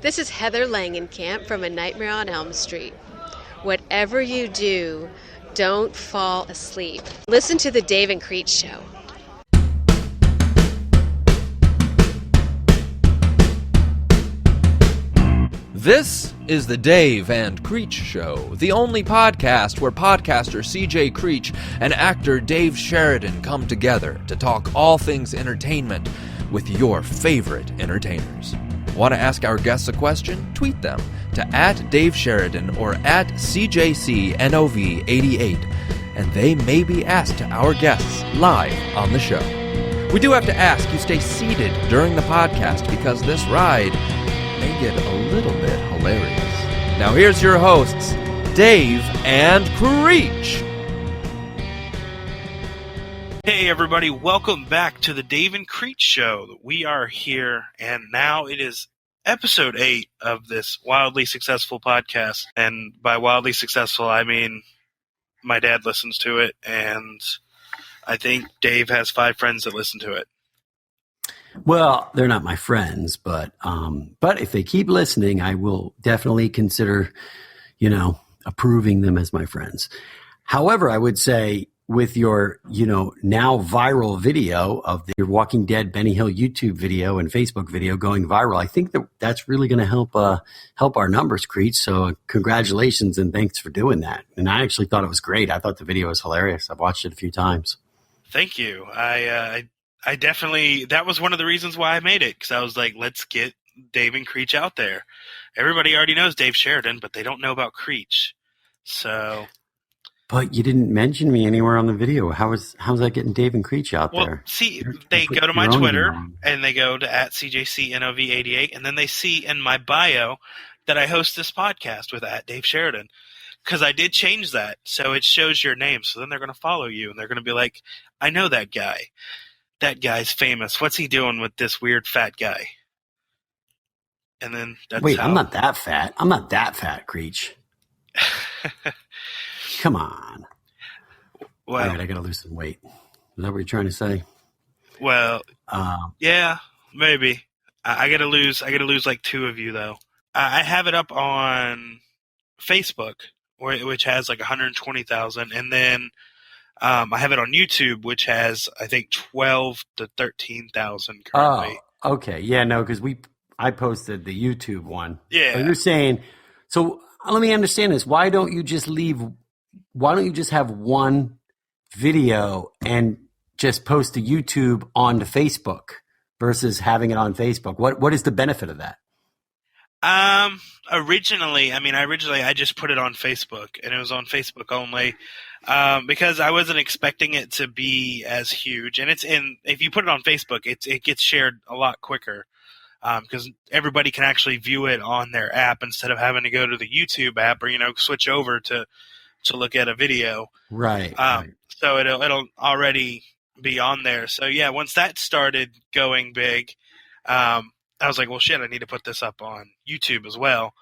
This is Heather Langenkamp from A Nightmare on Elm Street. Whatever you do, don't fall asleep. Listen to the Dave and Creech Show. This is the Dave and Creech Show, the only podcast where podcaster CJ Creech and actor Dave Sheridan come together to talk all things entertainment with your favorite entertainers. Want to ask our guests a question? Tweet them to @DaveSheridan or @CJCNOV88, and they may be asked to our guests live on the show. We do have to ask you stay seated during the podcast because this ride may get a little bit hilarious. Now here's your hosts, Dave and Creech. Hey everybody, welcome back to the Dave and Creech Show. We are here, and now it is episode 8 of this wildly successful podcast. And by wildly successful, I mean my dad listens to it, and I think Dave has 5 friends that listen to it. Well, they're not my friends, but if they keep listening, I will definitely consider, approving them as my friends. However, I would say with your, now viral video of your Walking Dead Benny Hill YouTube video and Facebook video going viral, I think that's really going to help our numbers, Creech. So congratulations and thanks for doing that. And I actually thought it was great. I thought the video was hilarious. I've watched it a few times. Thank you. I definitely, that was one of the reasons why I made it, because I was like, let's get Dave and Creech out there. Everybody already knows Dave Sheridan, but they don't know about Creech. So. But you didn't mention me anywhere on the video. How's that getting Dave and Creech out there? Well, see, they go to my Twitter, and they go to @CJCNOV88, and then they see in my bio that I host this podcast with @Dave Sheridan. Because I did change that, so it shows your name. So then they're going to follow you, and they're going to be like, I know that guy. That guy's famous. What's he doing with this weird fat guy? And then that's Wait, I'm not that fat. I'm not that fat, Creech. Come on. Well, all right, I got to lose some weight. Is that what you're trying to say? Well, yeah, maybe. I got to lose like 2 of you though. I have it up on Facebook, which has like 120,000, and then I have it on YouTube, which has, I think, 12 to 13,000 currently. Oh, okay. Yeah, no, because I posted the YouTube one. Yeah. So you're saying, so let me understand this. Why don't you just have one video and just post to YouTube onto Facebook versus having it on Facebook? What is the benefit of that? Originally, I just put it on Facebook, and it was on Facebook only, because I wasn't expecting it to be as huge. And if you put it on Facebook, it gets shared a lot quicker, because everybody can actually view it on their app instead of having to go to the YouTube app or, switch over to look at a video. Right. So it'll already be on there. So yeah, once that started going big, I was like, well, shit, I need to put this up on YouTube as well.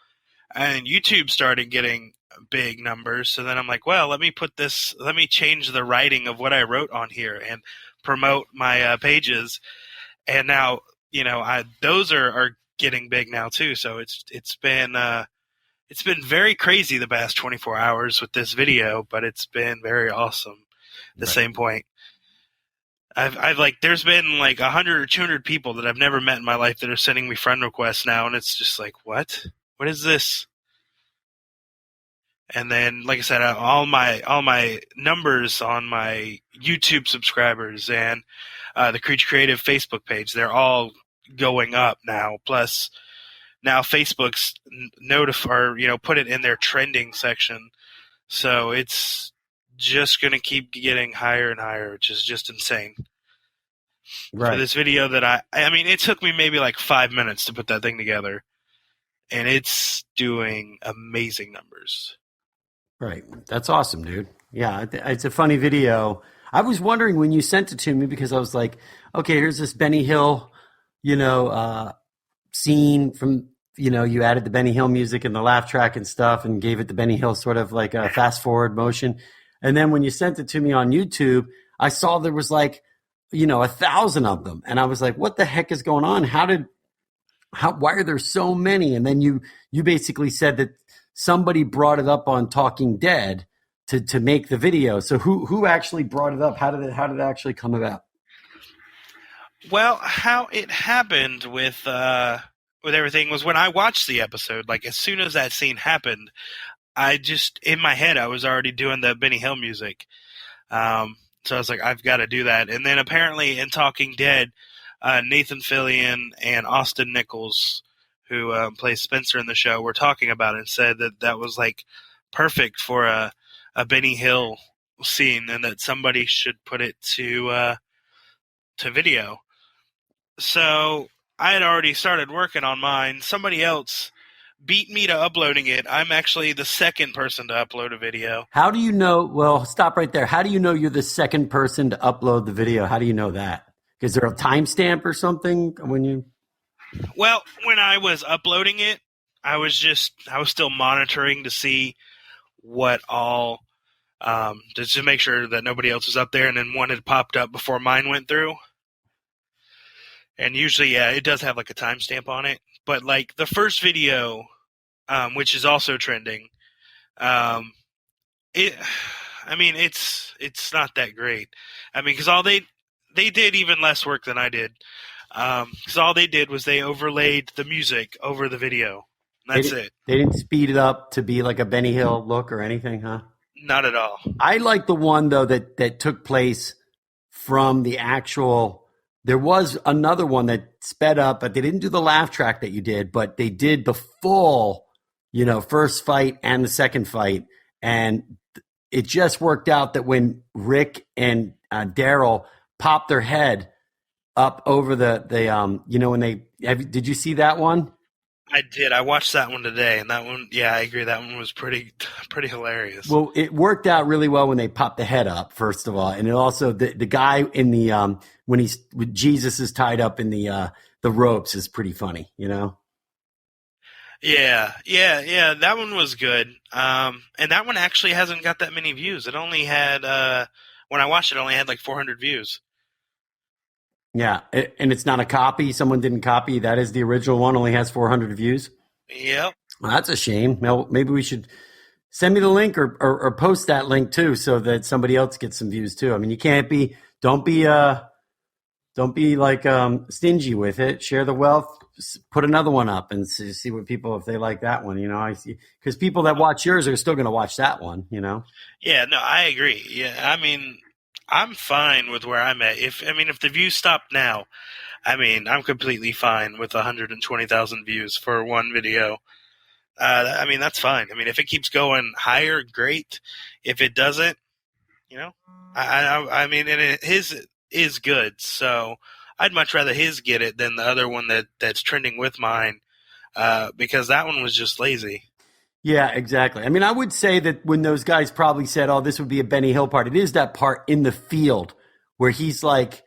And YouTube started getting big numbers. So then I'm like, well, let me change the writing of what I wrote on here and promote my pages. And now, those are getting big now too. So it's been very crazy the past 24 hours with this video, but it's been very awesome at the same point. I've there's been like 100 or 200 people that I've never met in my life that are sending me friend requests now, and it's just like, what is this? And then, like I said, all my numbers on my YouTube subscribers and the Creech Creative Facebook page, they're all going up now. Plus, now Facebook's put it in their trending section, so it's just going to keep getting higher and higher, which is just insane. Right. For this video that it took me maybe like 5 minutes to put that thing together, and it's doing amazing numbers. Right. That's awesome, dude. Yeah, it's a funny video. I was wondering when you sent it to me because I was like, okay, here's this Benny Hill, scene from, you added the Benny Hill music and the laugh track and stuff and gave it the Benny Hill sort of like a fast forward motion. And then when you sent it to me on YouTube, I saw there was like, 1,000 of them. And I was like, what the heck is going on? How did why are there so many? And then you basically said that somebody brought it up on Talking Dead to make the video. So who actually brought it up? How did it actually come about? Well, how it happened with everything was when I watched the episode. Like as soon as that scene happened, I just in my head I was already doing the Benny Hill music. So I was like, I've got to do that. And then apparently in Talking Dead, Nathan Fillion and Austin Nichols, who plays Spencer in the show, were talking about it and said that was like perfect for a Benny Hill scene, and that somebody should put it to video. So I had already started working on mine. Somebody else beat me to uploading it. I'm actually the second person to upload a video. How do you know? Well, stop right there. How do you know you're the second person to upload the video? How do you know that? Is there a timestamp or something when you? Well, when I was uploading it, I was still monitoring to see what all, just to make sure that nobody else was up there, and then one had popped up before mine went through. And usually, yeah, it does have like a timestamp on it. But like the first video, which is also trending, it's not that great. I mean, because they did even less work than I did. Because all they did was they overlaid the music over the video. That's it. They didn't speed it up to be like a Benny Hill look or anything, huh? Not at all. I like the one though that took place from the actual. There was another one that sped up, but they didn't do the laugh track that you did, but they did the full, first fight and the second fight. And it just worked out that when Rick and Daryl popped their head up over when did you see that one? I did. I watched that one today, and that one, yeah, I agree. That one was pretty hilarious. Well, it worked out really well when they popped the head up, first of all, and it also the guy in the when Jesus is tied up in the ropes is pretty funny, Yeah. That one was good. And that one actually hasn't got that many views. It only had when I watched it, only had like 400 views. Yeah, and it's not a copy. Someone didn't copy. That is the original one. Only has 400 views. Yep. Well, that's a shame. Well, maybe we should send me the link or post that link too, so that somebody else gets some views too. I mean, you can't be. Don't be like stingy with it. Share the wealth. Put another one up and see what people, if they like that one. I see, because people that watch yours are still going to watch that one. Yeah. No, I agree. Yeah. I mean, I'm fine with where I'm at. If the views stop now, I'm completely fine with 120,000 views for one video. That's fine. If it keeps going higher, great. If it doesn't, his is good. So I'd much rather his get it than the other one that's trending with mine, because that one was just lazy. Yeah, exactly. I would say that when those guys probably said, oh, this would be a Benny Hill part, it is that part in the field where he's like,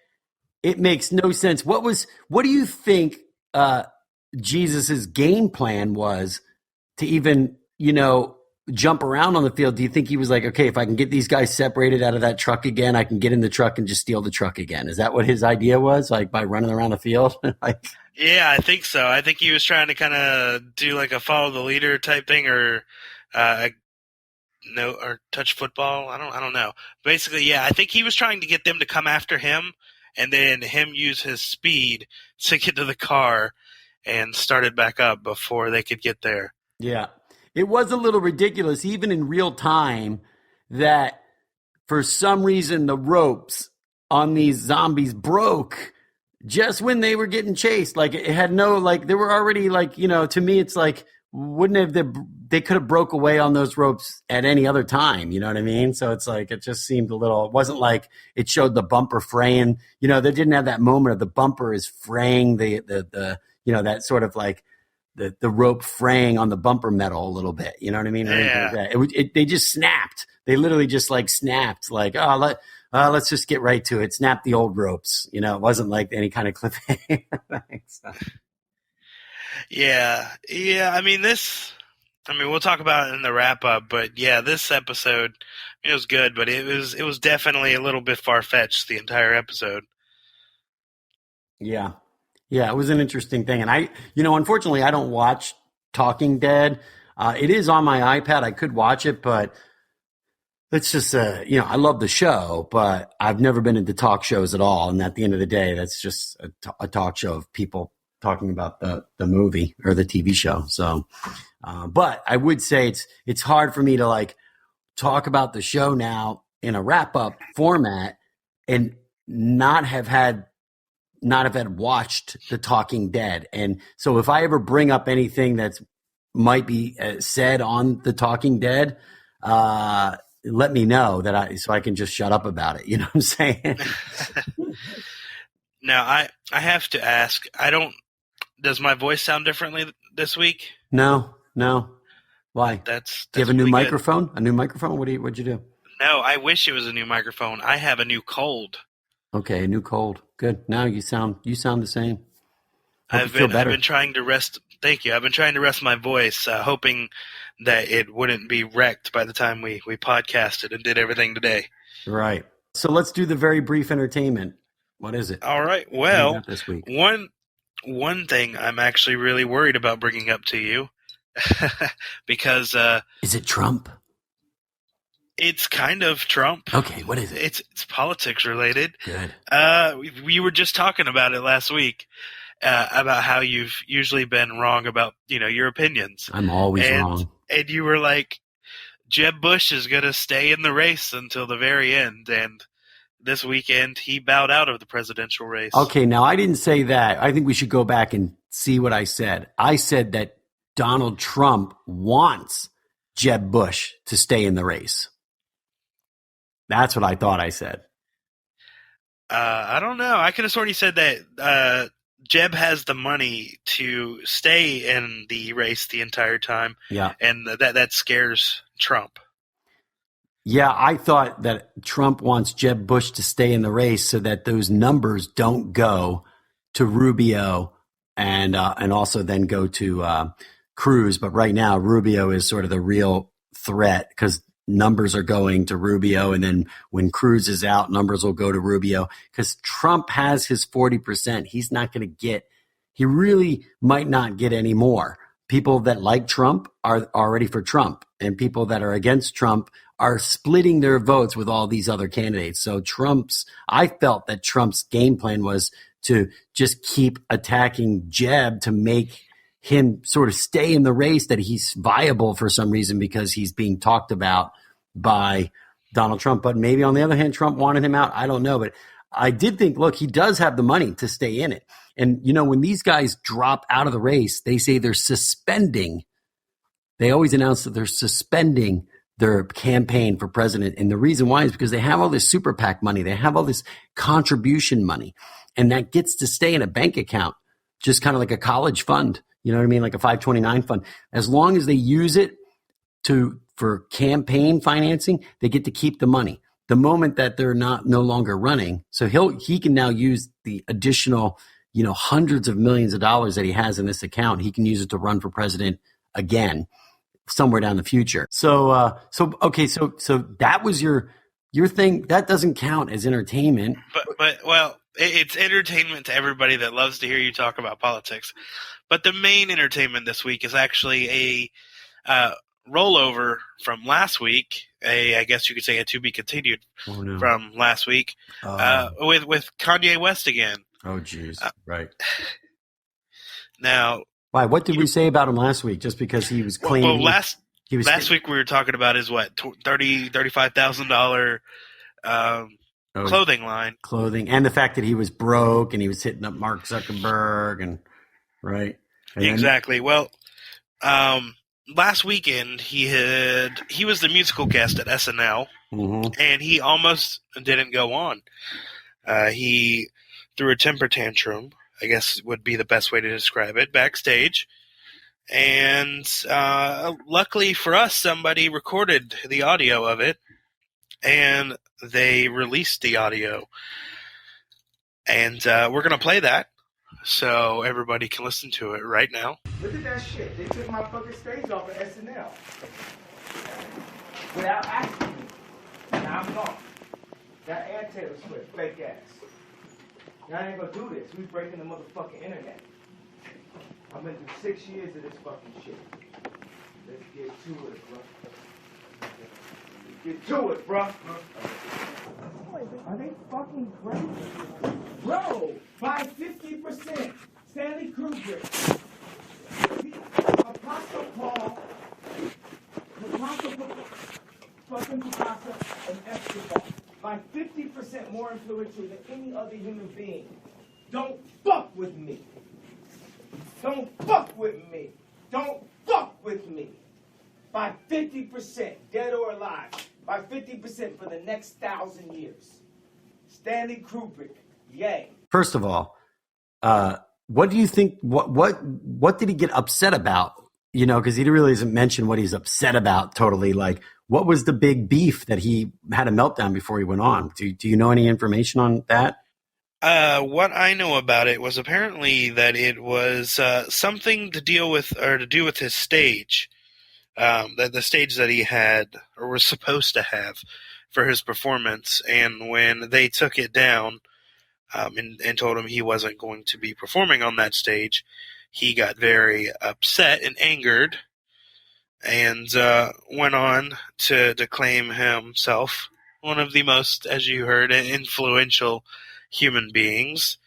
it makes no sense. What do you think Jesus's game plan was to even, jump around on the field? Do you think he was like, okay, if I can get these guys separated out of that truck again, I can get in the truck and just steal the truck again? Is that what his idea was, like by running around the field? Yeah, I think so. I think he was trying to kind of do like a follow the leader type thing, or or touch football. I don't know. Basically, yeah, I think he was trying to get them to come after him, and then him use his speed to get to the car and start it back up before they could get there. Yeah, it was a little ridiculous, even in real time, that for some reason the ropes on these zombies broke just when they were getting chased. Like it had no, like they were already like, to me, it's like, they could have broke away on those ropes at any other time. You know what I mean? So it's like, it just seemed a little, it wasn't like it showed the bumper fraying, they didn't have that moment of the bumper is fraying the that sort of like the rope fraying on the bumper metal a little bit. You know what I mean? Yeah. They just snapped. They literally just like snapped, like, let's just get right to it. Snap the old ropes. It wasn't like any kind of cliffhanger. So. Yeah. We'll talk about it in the wrap up, but yeah, this episode, it was good, but it was definitely a little bit far fetched, the entire episode. Yeah. Yeah, it was an interesting thing. And unfortunately, I don't watch Talking Dead. It is on my iPad. I could watch it, but it's just, I love the show, but I've never been into talk shows at all. And at the end of the day, that's just a talk show of people talking about the movie or the TV show. So, but I would say it's hard for me to like talk about the show now in a wrap-up format and not have watched The Talking Dead. And so if I ever bring up anything that might be said on The Talking Dead, let me know so I can just shut up about it. You know what I'm saying? Now, I have to ask, does my voice sound differently this week? No. Why? That's do you have a new microphone? Good. A new microphone? What'd you do? No, I wish it was a new microphone. I have a new cold. Okay, a new cold. Good. Now you sound the same. I've been trying to rest. Thank you. I've been trying to rest my voice, hoping that it wouldn't be wrecked by the time we podcasted and did everything today. Right. So let's do the very brief entertainment. What is it? All right. Well, this week? One thing I'm actually really worried about bringing up to you because is it Trump? It's kind of Trump. Okay, what is it? It's politics related. Good. We were just talking about it last week. About how you've usually been wrong about, your opinions. I'm always wrong. And you were like, Jeb Bush is going to stay in the race until the very end. And this weekend, he bowed out of the presidential race. Okay, now I didn't say that. I think we should go back and see what I said. I said that Donald Trump wants Jeb Bush to stay in the race. That's what I thought I said. I don't know. I could have sworn you said that Jeb has the money to stay in the race the entire time. Yeah. And that scares Trump. Yeah, I thought that Trump wants Jeb Bush to stay in the race so that those numbers don't go to Rubio and also then go to Cruz. But right now, Rubio is sort of the real threat because numbers are going to Rubio. And then when Cruz is out, numbers will go to Rubio because Trump has his 40%. He's not going to he really might not get any more. People that like Trump are already for Trump, and people that are against Trump are splitting their votes with all these other candidates. So I felt that Trump's game plan was to just keep attacking Jeb to make him sort of stay in the race, that he's viable for some reason because he's being talked about by Donald Trump. But maybe on the other hand, Trump wanted him out. I don't know. But I did think, look, he does have the money to stay in it. And, when these guys drop out of the race, they say they always announce that they're suspending their campaign for president. And the reason why is because they have all this super PAC money. They have all this contribution money, and that gets to stay in a bank account, just kind of like a college fund. You know what I mean? Like a 529 fund. As long as they use it for campaign financing, they get to keep the money. The moment that they're no longer running, so he can now use the additional, hundreds of millions of dollars that he has in this account. He can use it to run for president again somewhere down the future. So that was your thing. That doesn't count as entertainment. But it's entertainment to everybody that loves to hear you talk about politics. But the main entertainment this week is actually a rollover from last week. I guess you could say a to be continued from last week with Kanye West again. Oh, geez. Right. Now, why? What did we say about him last week? Just because he was claiming. Well, last week we were talking about his $35,000 clothing line. Clothing, and the fact that he was broke and he was hitting up Mark Zuckerberg and right. And exactly. Well, last weekend he was the musical guest at SNL, and he almost didn't go on. He threw a temper tantrum, I guess would be the best way to describe it, backstage. And luckily for us, somebody recorded the audio of it, and they released the audio. And we're going to play that so everybody can listen to it right now. Look at that shit. They took my fucking stage off of SNL. Without asking me. Now I'm gone. That and Taylor Swift, fake ass. Y'all ain't gonna do this. We breaking the motherfucking internet. I've been through 6 years of this fucking shit. Let's get to it, bro. Let's get to it, bro. Are they fucking crazy? Bro, by 50%. Stanley Kubrick. Apostle Paul. Fucking Picasso and Escobar. By 50% more influential than any other human being. Don't fuck with me. Don't fuck with me. Don't fuck with me. By 50%, dead or alive. By 50% for the next 1,000 years. Stanley Kubrick, yay. First of all, what do you think? What did he get upset about? You know, because he really doesn't mention what he's upset about totally. Like, what was the big beef that he had a meltdown before he went on? Do you know any information on that? What I know about it was apparently that it was something to do with his stage, the stage that he had or was supposed to have for his performance, and when they took it down and told him he wasn't going to be performing on that stage, he got very upset and angered, and went on to declaim himself one of the most, as you heard, influential human beings,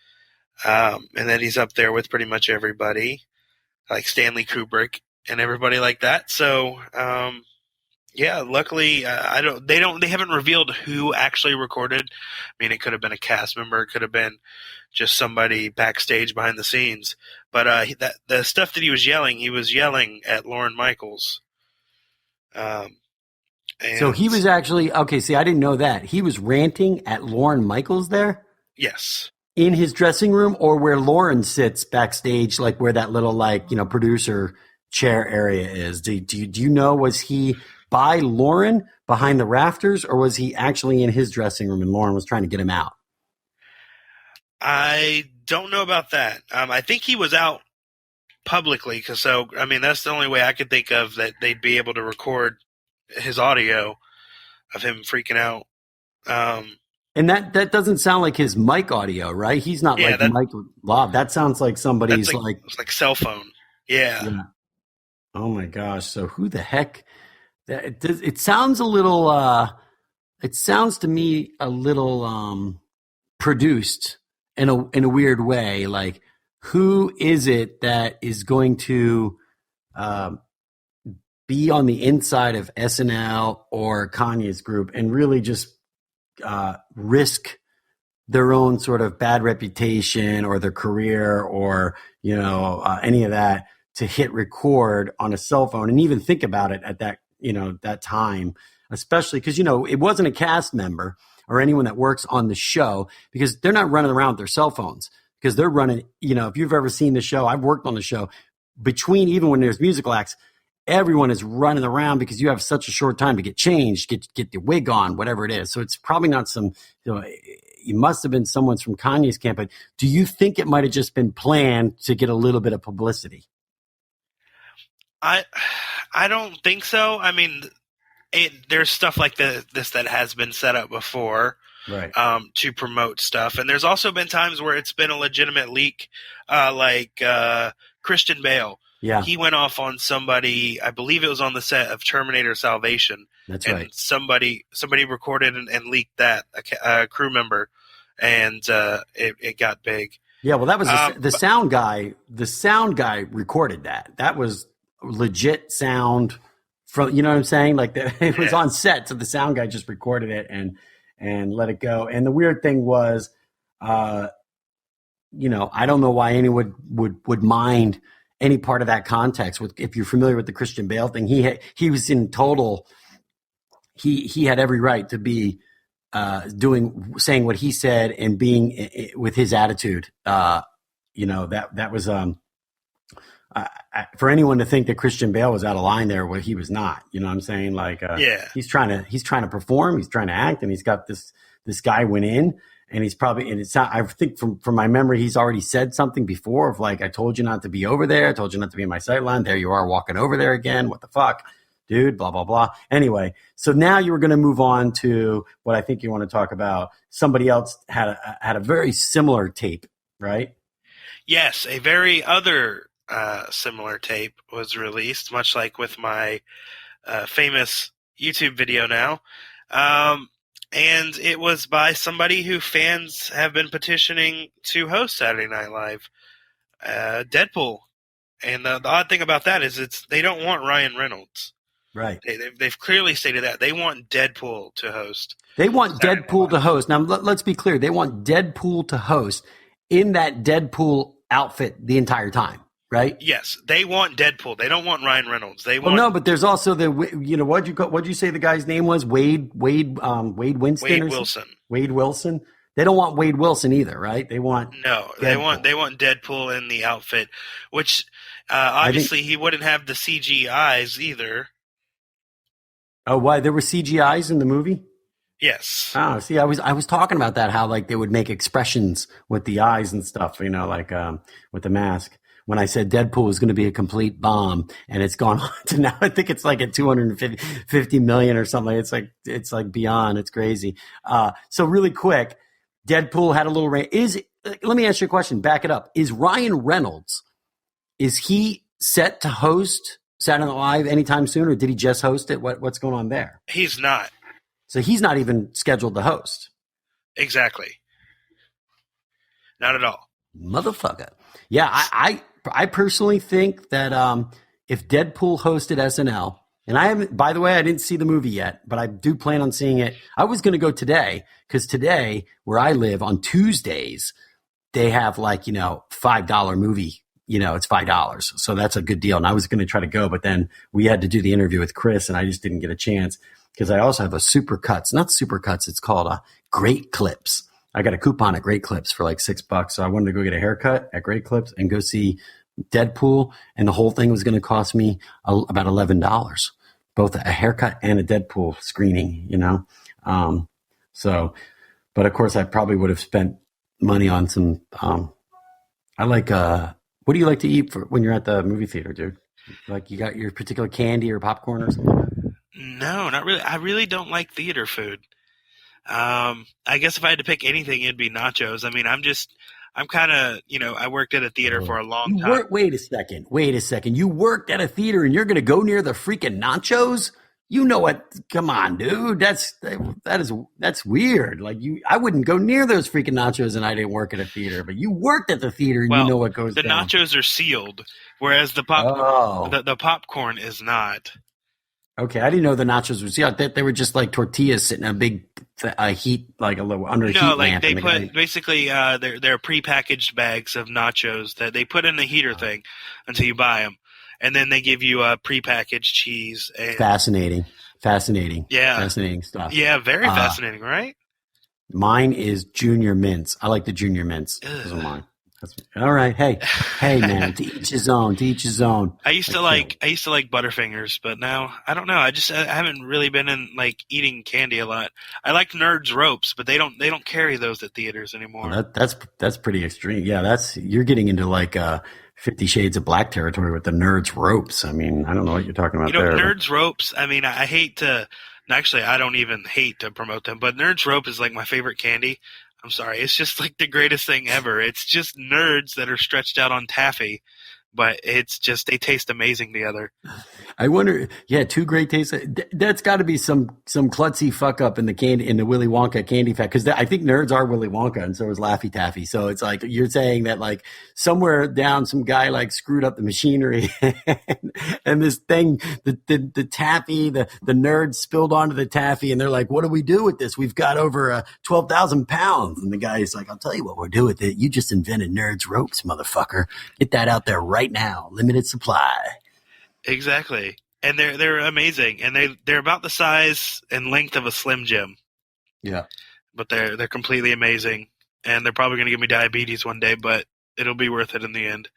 and that he's up there with pretty much everybody, like Stanley Kubrick and everybody like that. So, yeah, luckily, they haven't revealed who actually recorded. I mean, it could have been a cast member, it could have been just somebody backstage behind the scenes. But the stuff that he was yelling at Lorne Michaels. So he was actually, okay, see, I didn't know that. He was ranting at Lorne Michaels there? Yes. In his dressing room, or where Lauren sits backstage, like where that little, like, you know, producer chair area is. Do you know, was he by Lauren behind the rafters, or was he actually in his dressing room and Lauren was trying to get him out? I don't know about that. I think he was out publicly, that's the only way I could think of that they'd be able to record his audio of him freaking out. And that doesn't sound like his mic audio, right? He's not Mike Lob. That sounds like somebody's it's like cell phone. Yeah. Oh my gosh. So who the heck? It sounds a little. It sounds to me a little produced in a weird way. Like, who is it that is going to be on the inside of SNL or Kanye's group and really just risk their own sort of bad reputation or their career or, you know, any of that to hit record on a cell phone and even think about it at that, you know, that time, especially because, you know, it wasn't a cast member or anyone that works on the show, because they're not running around with their cell phones, because they're running, you know, if you've ever seen the show, I've worked on the show, between, even when there's musical acts, everyone is running around because you have such a short time to get changed, get the wig on, whatever it is. So it's probably not some, you know, it must have been someone from Kanye's camp. But do you think it might have just been planned to get a little bit of publicity? I don't think so. I mean, there's stuff like this that has been set up before, right? To promote stuff, and there's also been times where it's been a legitimate leak, like Christian Bale. Yeah, he went off on somebody. I believe it was on the set of Terminator Salvation. That's and right. Somebody recorded and leaked that, a crew member, and it got big. Yeah, well, that was the sound guy. The sound guy recorded that. That was legit sound from, you know what I'm saying? Like it was on set, so the sound guy just recorded it and let it go. And the weird thing was, you know, I don't know why anyone would mind any part of that context. If you're familiar with the Christian Bale thing, he was in total. He had every right to be saying what he said and being with his attitude. You know, that was for anyone to think that Christian Bale was out of line there, well, he was not. You know what I'm saying? Like, he's trying to perform, he's trying to act, and he's got this guy went in, and he's probably, and it's not, I think from my memory, he's already said something before of like, I told you not to be over there, I told you not to be in my sight line. There you are walking over there again. What the fuck? dude, blah, blah, blah. Anyway, so now you were going to move on to what I think you want to talk about. Somebody else had a very similar tape, right? Yes, a very other similar tape was released, much like with my famous YouTube video now. And it was by somebody who fans have been petitioning to host Saturday Night Live, Deadpool. And the odd thing about that is they don't want Ryan Reynolds. Right. They've clearly stated that. They want Deadpool to host. They want Deadpool to host. Now, let's be clear. They want Deadpool to host in that Deadpool outfit the entire time, right? Yes, they want Deadpool. They don't want Ryan Reynolds. They want. Well, no, but there's also what'd you say the guy's name was? Wade Winston. Wade Wilson. Wade Wilson. They don't want Wade Wilson either, right? They want Deadpool. They want Deadpool in the outfit, which obviously he wouldn't have the CG eyes either. Oh, why? There were CGIs in the movie? Yes. Oh, see, I was talking about that, how like they would make expressions with the eyes and stuff, like with the mask. When I said Deadpool was going to be a complete bomb, and it's gone on to now, I think it's like at 250 million or something. It's like beyond. It's crazy. So really quick, Deadpool had a little range. Let me ask you a question. Back it up. Is Ryan Reynolds, is he set to host Saturday Night Live anytime soon, or did he just host it? What's going on there? He's not. So he's not even scheduled to host. Exactly. Not at all. Motherfucker. Yeah, I personally think that if Deadpool hosted SNL, and I haven't, by the way, I didn't see the movie yet, but I do plan on seeing it. I was going to go today, because today, where I live on Tuesdays, they have $5 movie. It's $5. So that's a good deal. And I was going to try to go, but then we had to do the interview with Chris, and I just didn't get a chance, because I also have a not Super Cuts. It's called Great Clips. I got a coupon at Great Clips for like $6. So I wanted to go get a haircut at Great Clips and go see Deadpool. And the whole thing was going to cost me about $11, both a haircut and a Deadpool screening, but of course I probably would have spent money on some, what do you like to eat when you're at the movie theater, dude? Like, you got your particular candy or popcorn or something? No, not really. I really don't like theater food. I guess if I had to pick anything, it'd be nachos. I mean, I'm kind of, I worked at a theater for a long time. Wait a second. You worked at a theater and you're going to go near the freaking nachos? You know what? Come on, dude. That's weird. Like, I wouldn't go near those freaking nachos, and I didn't work at a theater. But you worked at the theater, and you know what goes down. The nachos are sealed, whereas the popcorn is not. Okay, I didn't know the nachos were sealed. They were just like tortillas sitting in a big heat, like a little under a heat lamp. No, like they put basically they're prepackaged bags of nachos that they put in the heater thing until you buy them. And then they give you a prepackaged cheese. Fascinating. Yeah. Fascinating stuff. Yeah, very fascinating, right? Mine is Junior Mints. I like the Junior Mints. Those are mine. All right. Hey, man. To each his own. I used to like Butterfingers, but now I don't know. I haven't really been in like eating candy a lot. I like Nerds Ropes, but they don't carry those at theaters anymore. Well, that's pretty extreme. Yeah, you're getting into like 50 Shades of Black territory with the Nerds Ropes. I mean, I don't know what you're talking about there. Nerds Ropes, I mean, I hate to – actually, I don't even hate to promote them, but Nerds Rope is like my favorite candy. I'm sorry. It's just like the greatest thing ever. It's just nerds that are stretched out on taffy, but it's just they taste amazing together. I wonder, two great tastes. That's got to be some klutzy fuck up in the Willy Wonka candy factory, because I think nerds are Willy Wonka, and so is Laffy Taffy. So it's like you're saying that like somewhere down some guy like screwed up the machinery, and this thing, the taffy, the nerds spilled onto the taffy, and they're like, "What do we do with this? We've got over 12,000 pounds." And the guy's like, "I'll tell you what we'll do with it. You just invented Nerds Ropes, motherfucker. Get that out there right now. Limited supply." Exactly, and they're amazing, and they're about the size and length of a Slim Jim. Yeah, but they're completely amazing, and they're probably going to give me diabetes one day, but it'll be worth it in the end.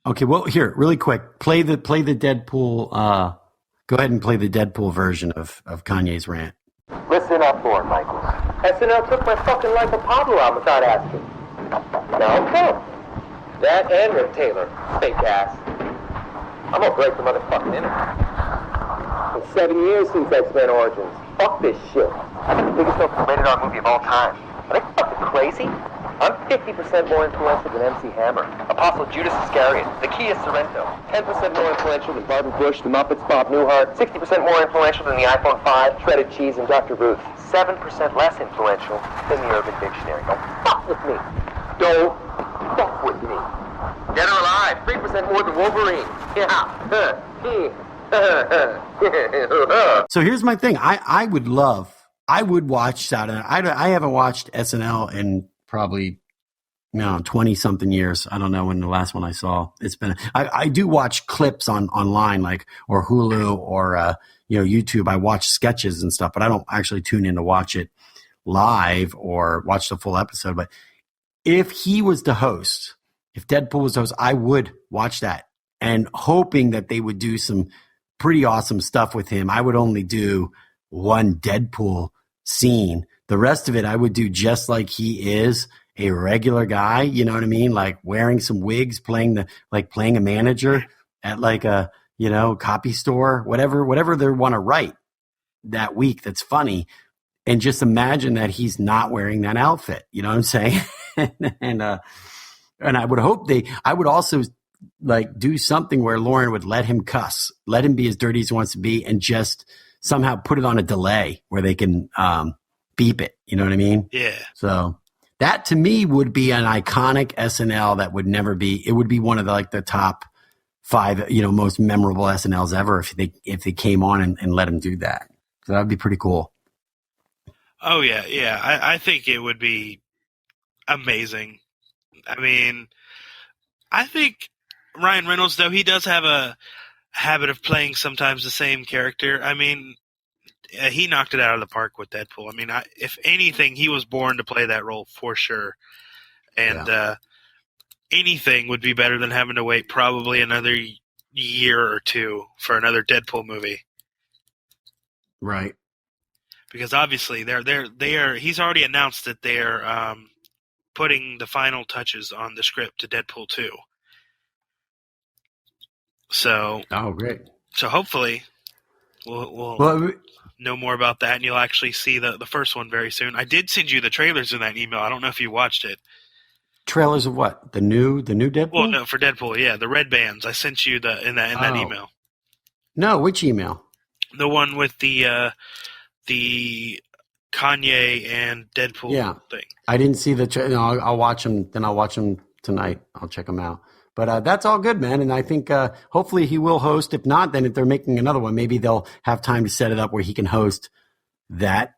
Okay, well, here, really quick, play the Deadpool. Go ahead and play the Deadpool version of Kanye's rant. Listen up, Lord Michaels. SNL took my fucking Life of Pablo out without asking. Now come. That and Rick Taylor, fake ass. I'm gonna break the motherfucking internet. fucking 7 years since X-Men Origins. Fuck this shit. I think the biggest rated R movie of all time. Are they fucking crazy? I'm 50% more influential than MC Hammer, Apostle Judas Iscariot, the Kia Sorrento, 10% more influential than Barbara Bush, the Muppets, Bob Newhart, 60% more influential than the iPhone 5, Shredded Cheese, and Dr. Ruth, 7% less influential than the Urban Dictionary. Don't fuck with me. Don't fuck with me. Dead or alive, 3% more than Wolverine. Yeah. So here's my thing. I would watch Saturday. I haven't watched SNL in probably 20 something years. I don't know when the last one I saw. It's been. I do watch clips online, like or Hulu or YouTube. I watch sketches and stuff, but I don't actually tune in to watch it live or watch the full episode. But if he was the host, if Deadpool was the host, I would watch that and hoping that they would do some pretty awesome stuff with him. I would only do one Deadpool scene. The rest of it, I would do just like he is a regular guy. You know what I mean? Like wearing some wigs, playing a manager at like a, copy store, whatever they want to write that week. That's funny. And just imagine that he's not wearing that outfit. You know what I'm saying? and I would hope I would also like do something where Lauren would let him cuss, let him be as dirty as he wants to be, and just somehow put it on a delay where they can beep it. You know what I mean? Yeah. So that to me would be an iconic SNL that would never be. It would be one of the top 5, most memorable SNLs ever if they came on and let him do that. So that would be pretty cool. Oh yeah, yeah. I think it would be amazing. I mean, I think Ryan Reynolds, though, he does have a habit of playing sometimes the same character. I mean, he knocked it out of the park with Deadpool. I mean, if anything, he was born to play that role for sure. And anything would be better than having to wait probably another year or two for another Deadpool movie. Right. Because obviously he's already announced that they're putting the final touches on the script to Deadpool 2. So, great. So hopefully we'll know more about that, and you'll actually see the first one very soon. I did send you the trailers in that email. I don't know if you watched it. Trailers of what? The new Deadpool? Well, no, for Deadpool, yeah, the red bands. I sent you in that email. No, which email? The one with the Kanye and Deadpool thing. I didn't see the. I'll watch them. Then I'll watch them tonight. I'll check them out. But that's all good, man. And I think hopefully he will host. If not, then if they're making another one, maybe they'll have time to set it up where he can host that,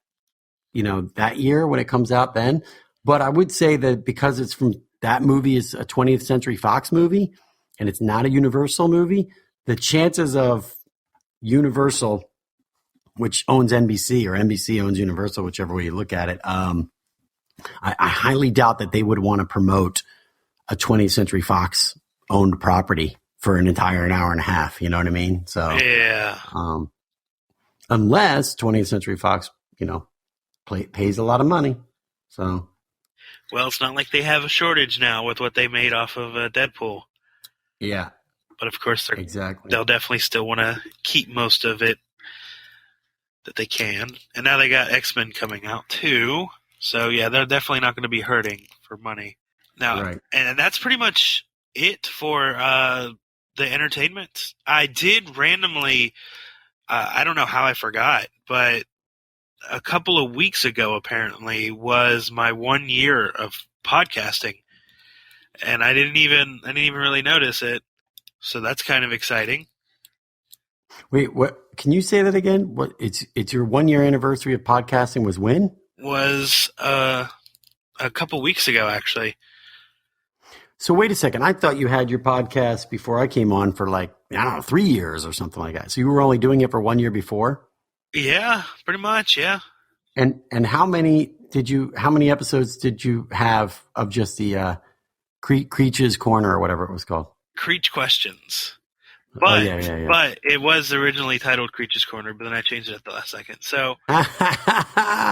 that year when it comes out then. But I would say that because it's from that movie is a 20th Century Fox movie and it's not a Universal movie, the chances of Universal, which owns NBC or NBC owns Universal, whichever way you look at it, I highly doubt that they would want to promote a 20th Century Fox owned property for an entire an hour and a half. You know what I mean? So yeah. Unless 20th Century Fox, pays a lot of money. So. Well, it's not like they have a shortage now with what they made off of Deadpool. Yeah. But of course, exactly. They'll definitely still want to keep most of it that they can. And now they got X-Men coming out too. So yeah, they're definitely not going to be hurting for money. Now, right. And that's pretty much it for the entertainment. I did randomly, I don't know how I forgot, but a couple of weeks ago apparently was my 1 year of podcasting, and I didn't even really notice it. So that's kind of exciting. Wait, what? Can you say that again? What? It's your 1 year anniversary of podcasting was when? Was a couple weeks ago actually. So wait a second. I thought you had your podcast before I came on for 3 years or something like that. So you were only doing it for 1 year before? Yeah, pretty much. Yeah. And how many episodes did you have of just the Creech's Corner or whatever it was called? Creech Questions. But, yeah. But it was originally titled Creech's Corner, but then I changed it at the last second. So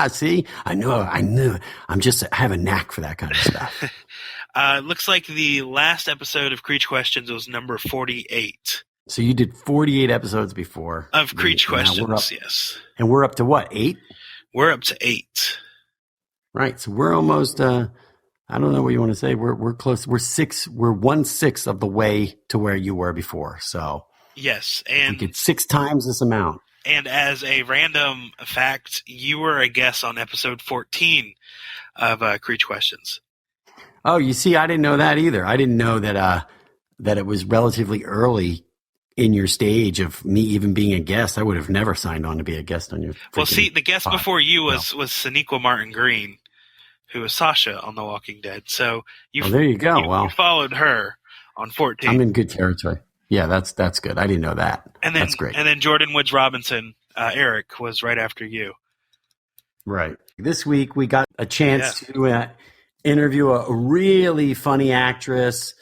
see, I knew. I have a knack for that kind of stuff. Looks like the last episode of Creech Questions was number 48. So you did 48 episodes before. Of Creech Questions, yes. And we're up to what, 8? We're up to 8. Right. So we're almost, I don't know what you want to say. We're close. We're 1/6 of the way to where you were before. So yes. And we did 6 times this amount. And as a random fact, you were a guest on episode 14 of Creech Questions. Oh, you see, I didn't know that either. I didn't know that that it was relatively early in your stage of me even being a guest. I would have never signed on to be a guest on your. Well, see, the guest before you was Sonequa Martin Green, who was Sasha on The Walking Dead. So there you go. You followed her on 14. I'm in good territory. Yeah, that's good. I didn't know that. And then, that's great. And then Jordan Woods Robinson, Eric, was right after you. Right. This week we got a chance to interview a really funny actress.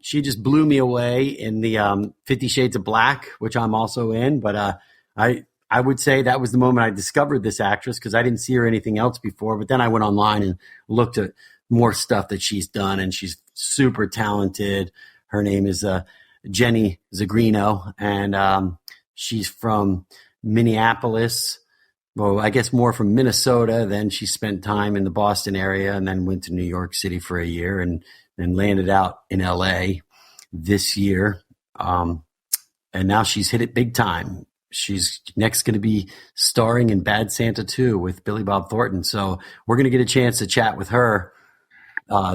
She just blew me away in the 50 Shades of Black, which I'm also in. But I would say that was the moment I discovered this actress because I didn't see her anything else before. But then I went online and looked at more stuff that she's done, and she's super talented. Her name is Jenny Zigrino, and she's from Minneapolis. Well, I guess more from Minnesota. Then she spent time in the Boston area and then went to New York City for a year and then landed out in L.A. this year. And now she's hit it big time. She's next going to be starring in Bad Santa 2 with Billy Bob Thornton. So we're going to get a chance to chat with her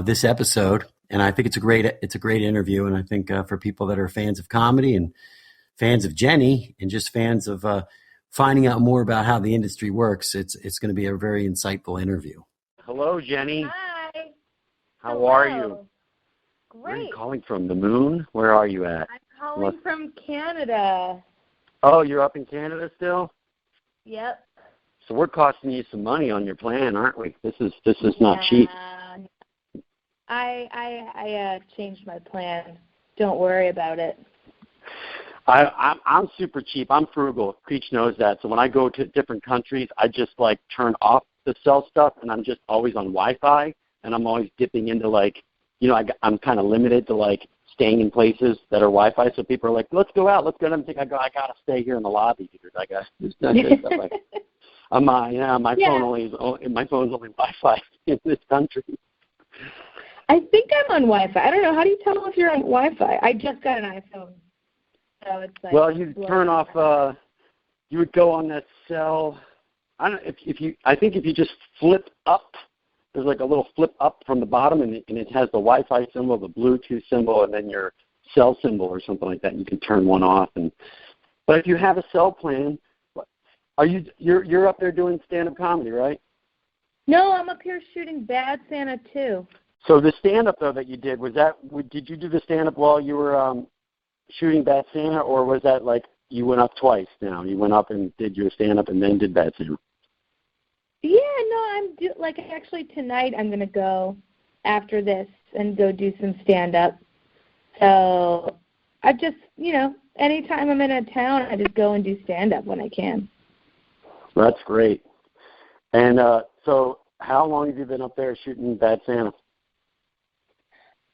this episode. And I think it's a great interview. And I think for people that are fans of comedy and fans of Jenny and just fans of finding out more about how the industry works, it's going to be a very insightful interview. Hello, Jenny. Hi. How are you? Great. Where are you calling from? The moon? Where are you at? I'm calling from Canada. Oh, you're up in Canada still? Yep. So we're costing you some money on your plan, aren't we? This is not cheap. I changed my plan. Don't worry about it. I'm super cheap. I'm frugal. Creech knows that. So when I go to different countries, I just turn off the cell stuff, and I'm just always on Wi-Fi, and I'm always dipping into I'm kind of limited to staying in places that are Wi-Fi. So people are like, let's go out, let's go. And I'm thinking, I gotta stay here in the lobby because I got stuff my phone's only Wi-Fi in this country. I think I'm on Wi-Fi. I don't know. How do you tell if you're on Wi-Fi? I just got an iPhone. So it's well, you turn off. You would go on that cell. I don't. I think if you just flip up, there's a little flip up from the bottom, and it has the Wi-Fi symbol, the Bluetooth symbol, and then your cell symbol or something like that. And you can turn one off. But if you have a cell plan, you're up there doing stand-up comedy, right? No, I'm up here shooting Bad Santa 2. So the stand-up though that you did did you do the stand-up while you were shooting Bad Santa, or was that you went up twice now? You went up and did your stand-up and then did Bad Santa? Yeah, no, actually tonight I'm going to go after this and go do some stand-up. So I just, anytime I'm in a town, I just go and do stand-up when I can. That's great. And so how long have you been up there shooting Bad Santa?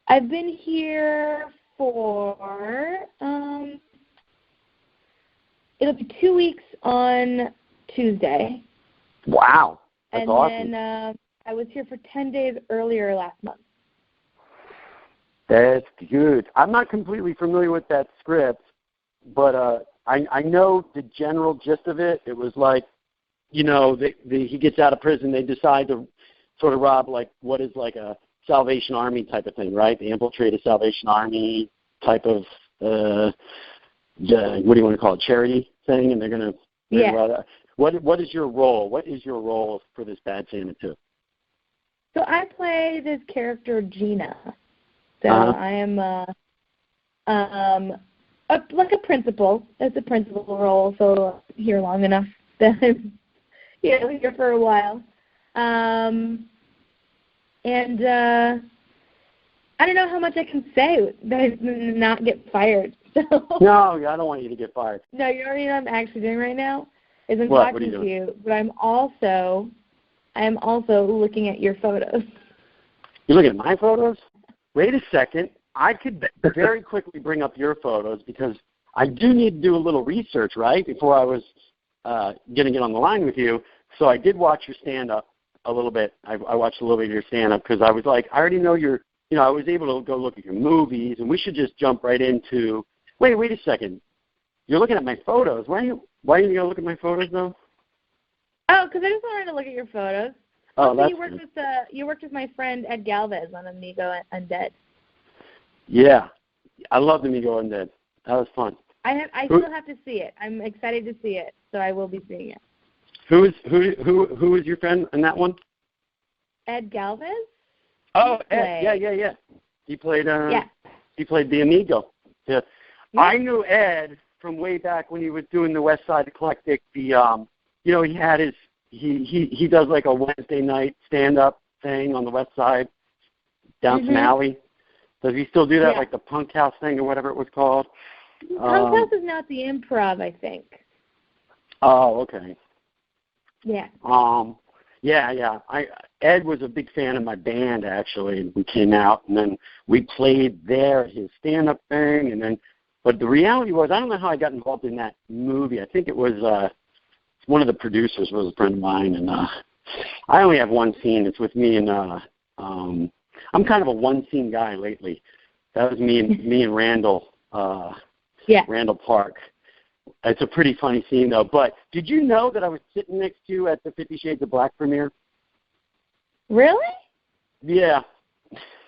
I've been here for, it'll be 2 weeks on Tuesday. Wow. That's awesome. And then I was here for 10 days earlier last month. That's good. I'm not completely familiar with that script, but I know the general gist of it. It was he gets out of prison. They decide to sort of rob what is a Salvation Army type of thing, right? They infiltrate a Salvation Army type of, what do you want to call it, charity thing, and they're going to... Yeah. What is your role? What is your role for this Bad Santa 2? So I play this character, Gina. So I am a principal. It's a principal role, so I'm here long enough that I'm here for a while. And I don't know how much I can say that I not get fired. So. No, I don't want you to get fired. No, you already know what I'm actually doing right now? Is I'm talking to you, but I am also looking at your photos. You're looking at my photos? Wait a second. I could very quickly bring up your photos because I do need to do a little research, right, before I was going to get on the line with you. So I did watch your stand-up a little bit. I watched a little bit of your stand-up because I was like, I already know I was able to go look at your movies, and we should just jump right into, wait a second. You're looking at my photos. Why are you going to look at my photos, though? Oh, because I just wanted to look at your photos. Oh, also, that's you worked with my friend Ed Galvez on Amigo Undead. Yeah. I love Amigo Undead. That was fun. I still have to see it. I'm excited to see it, so I will be seeing it. Who is your friend in that one? Ed Galvez? Oh, Ed. Yeah. He played he played the Amigo. Yeah. I knew Ed from way back when he was doing the West Side Eclectic. He had his he does like a Wednesday night stand up thing on the West Side down some alley. Does he still do that, like the Punk House thing or whatever it was called? Punk House is now at the Improv, I think. Oh, okay. Yeah. Ed was a big fan of my band, actually. We came out, and then we played there, his stand-up thing, but the reality was, I don't know how I got involved in that movie. I think it was one of the producers was a friend of mine, and I only have one scene. It's with me and I'm kind of a one-scene guy lately. That was me and Randall. Randall Park. It's a pretty funny scene, though. But did you know that I was sitting next to you at the 50 Shades of Black premiere? Really? Yeah.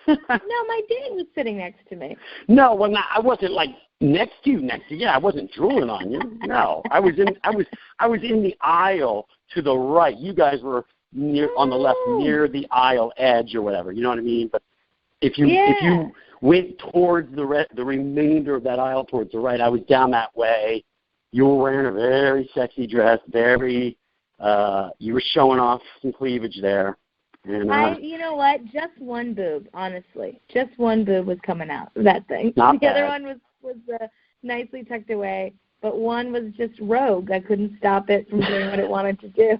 No, my dad was sitting next to me. No, well, I wasn't like next to you. Yeah, I wasn't drooling on you. No, I was in the aisle to the right. You guys were on the left, near the aisle edge or whatever. You know what I mean? But if you went towards the remainder of that aisle towards the right, I was down that way. You were wearing a very sexy dress, you were showing off some cleavage there. And, you know what? Just one boob, honestly. Just one boob was coming out of that thing. Not the bad. other one was nicely tucked away, but one was just rogue. I couldn't stop it from doing what it wanted to do.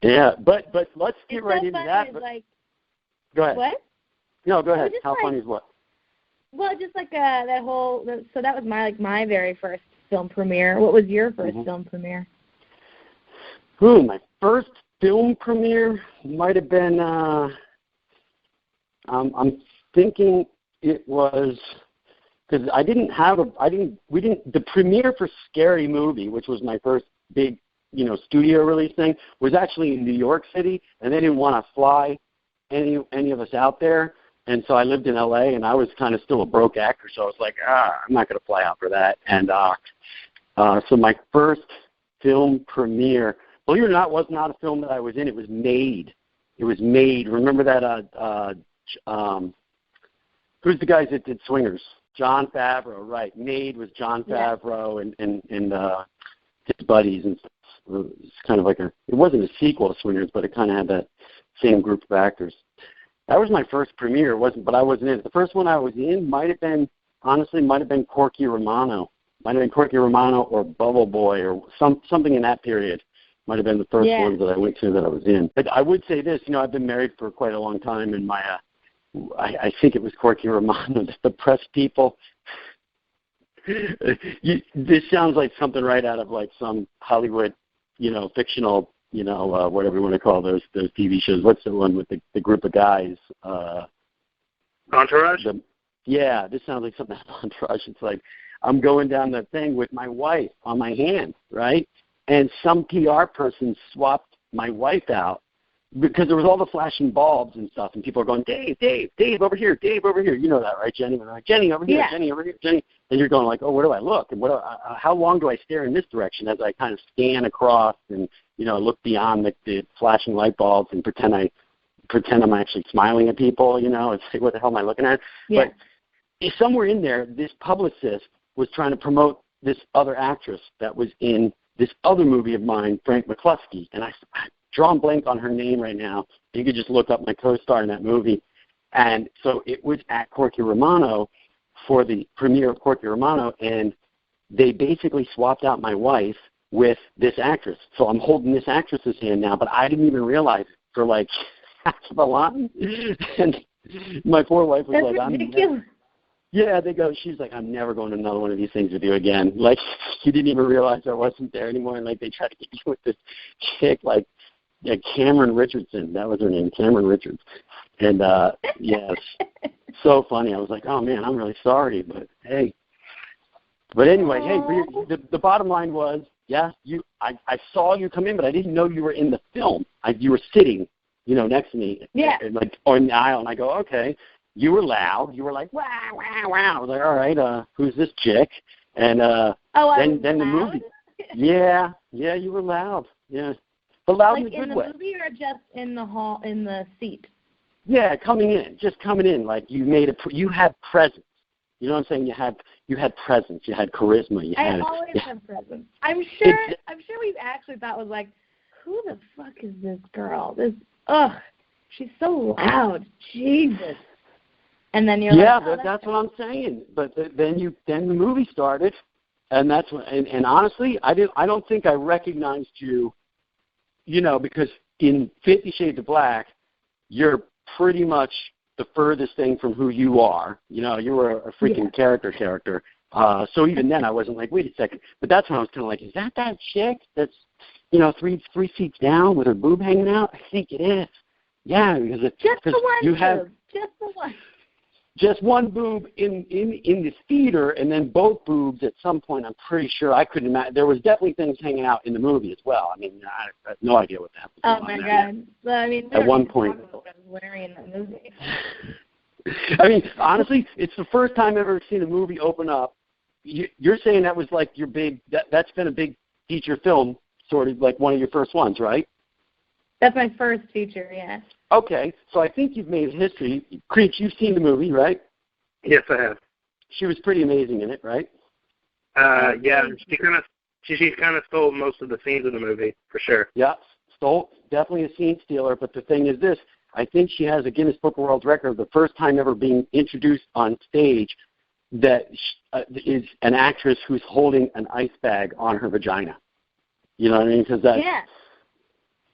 Yeah, but let's get right into that. Go ahead. What? No, go ahead. How funny is what? Well, just like that whole. So that was my very first film premiere. What was your first film premiere? My first film premiere might have been. I'm thinking it was because the premiere for Scary Movie, which was my first big studio release thing, was actually in New York City, and they didn't want to fly any of us out there. And so I lived in L.A., and I was kind of still a broke actor, so I was like, I'm not going to fly out for that. And so my first film premiere, believe it or not, was not a film that I was in. It was made. Remember that, who's the guys that did Swingers? Jon Favreau, right. Made was Jon Favreau and his buddies and stuff. It's kind of like it wasn't a sequel to Swingers, but it kind of had that same group of actors. That was my first premiere. But I wasn't in it. The first one I was in might have been Corky Romano. Might have been Corky Romano or Bubble Boy or something in that period. Might have been the first ones that I went to that I was in. But I would say this, I've been married for quite a long time, and I think it was Corky Romano, the press people. This sounds like something right out of like some Hollywood, fictional, whatever you want to call those TV shows. What's the one with the group of guys? Entourage? This sounds like something out of Entourage. It's like I'm going down the thing with my wife on my hand, right? And some PR person swapped my wife out because there was all the flashing bulbs and stuff, and people are going, Dave, over here, Dave, over here. You know that, right, Jenny? And they're like, Jenny, over here, Jenny, over here, Jenny. And you're going like, oh, where do I look? And how long do I stare in this direction as I kind of scan across and, look beyond the flashing light bulbs and pretend I'm actually smiling at people, and say, what the hell am I looking at? Yeah. But somewhere in there, this publicist was trying to promote this other actress that was in this other movie of mine, Frank McCluskey, and I draw a blank on her name right now. You could just look up my co-star in that movie. And so it was at Corky Romano for the premiere of Corky Romano, and they basically swapped out my wife with this actress. So I'm holding this actress's hand now, but I didn't even realize it for like half of the line. And My poor wife was That's like, ridiculous. Yeah, they go, she's like, I'm never going to another one of these things with you again. Like, she didn't even realize I wasn't there anymore. And, like, they tried to get you with this chick, like Cameron Richardson. That was her name, Cameron Richards. And, yeah, so funny. I was like, oh, man, I'm really sorry. But, hey. But anyway, hey, the bottom line was, yeah, I saw you come in, but I didn't know you were in the film. You were sitting, next to me. Yeah. Like, on the aisle. And I go, okay. You were loud. You were like, wow, wow, wow. I was like, all right, who's this chick? And then the movie. Yeah, you were loud. Yeah, but loud like in a good in the way. movie or just in the hall, in the seat? Yeah, just coming in. Like you had presence. You know what I'm saying? You had presence. You had charisma. I always have presence. I'm sure we actually thought was like, who the fuck is this girl? She's so loud. Jesus. And then you're like, oh, that's what I'm saying. But then the movie started, and that's when. And honestly, I don't think I recognized you, because in 50 Shades of Black, you're pretty much the furthest thing from who you are. You were a freaking character. So even then, I wasn't like, wait a second. But that's when I was kind of like, is that chick that's, 3 seats down with her boob hanging out? I think it is. Yeah, because just the one you boob. have Just the one. Just one boob in the theater, and then both boobs at some point. I'm pretty sure I couldn't imagine. There was definitely things hanging out in the movie as well. I mean, I have no idea what that was. Oh my God! So, I mean, at one point, what I was wearing in that movie. I mean, honestly, it's the first time I've ever seen a movie open up. You're saying that was like your big. That's been a big feature film, sort of like one of your first ones, right? That's my first feature, yeah. Okay, so I think you've made history. Creech, you've seen the movie, right? Yes, I have. She was pretty amazing in it, right? Yeah, she kind of stole most of the scenes in the movie, for sure. Yeah, definitely a scene stealer, but the thing is this, I think she has a Guinness Book of World Record of the first time ever being introduced on stage that is an actress who's holding an ice bag on her vagina. You know what I mean? Because